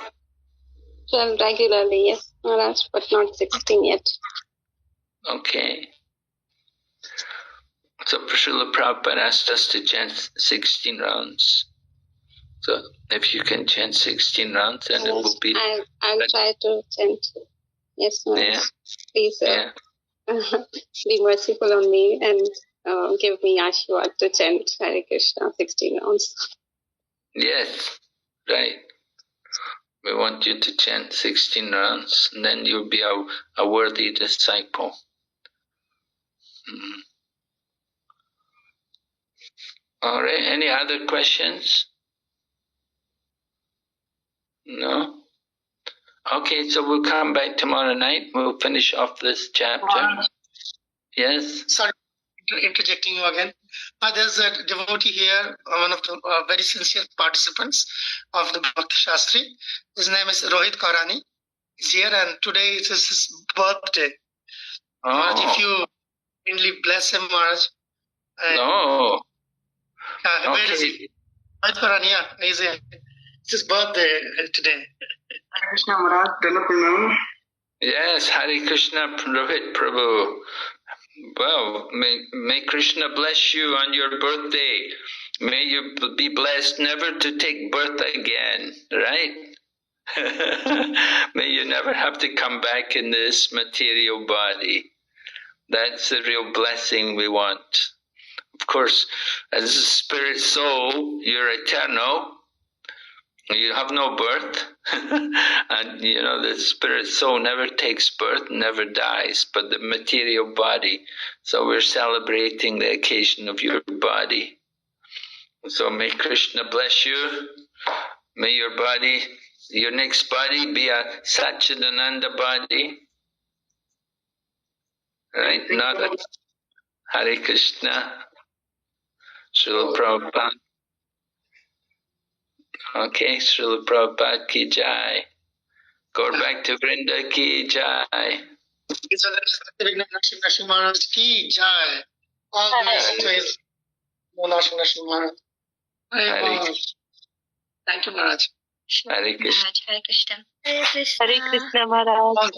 12 regularly, yes, Maharaj, but not 16 yet. Okay. So Srila Prabhupada asked us to chant 16 rounds. So if you can chant 16 rounds, then it will be... I'll try to chant. Yes, Maharaj. Yeah. Please be merciful on me and give me Ashwad to chant Hare Krishna 16 rounds. Yes, right. We want you to chant 16 rounds, and then you'll be a worthy disciple. All right, any other questions? No? Okay, so we'll come back tomorrow night. We'll finish off this chapter. Yes? Sorry, interjecting you again. There's a devotee here, one of the very sincere participants of the Bhakti-Shastri. His name is Rohit Kaurani. He's here, and today it is his birthday. Maharaj, if you kindly bless him, Maharaj. Where is he? Rohit Kaurani, yeah, he's here. It's his birthday today. Hare Krishna, Maharaj. Yes, Hare Krishna, Rohit Prabhu. Well, may Krishna bless you on your birthday. May you be blessed never to take birth again, right? May you never have to come back in this material body. That's the real blessing we want. Of course, as a spirit soul, you're eternal. You have no birth. And you know, the spirit soul never takes birth, never dies, but the material body. So we're celebrating the occasion of your body. So may Krishna bless you. May your body, your next body be a Satchidananda body. Right? Not a Hare Krishna. Srila Prabhupada. Okay, Srila Prabhupada ki jai. Go back to Vrinda ki jai. Vighna Narasima Maharaj ki jai. All the to his Narasima Maharaj. Thank you, Maharaj. Hare Krishna. Hare Krishna. Hare Krishna Maharaj.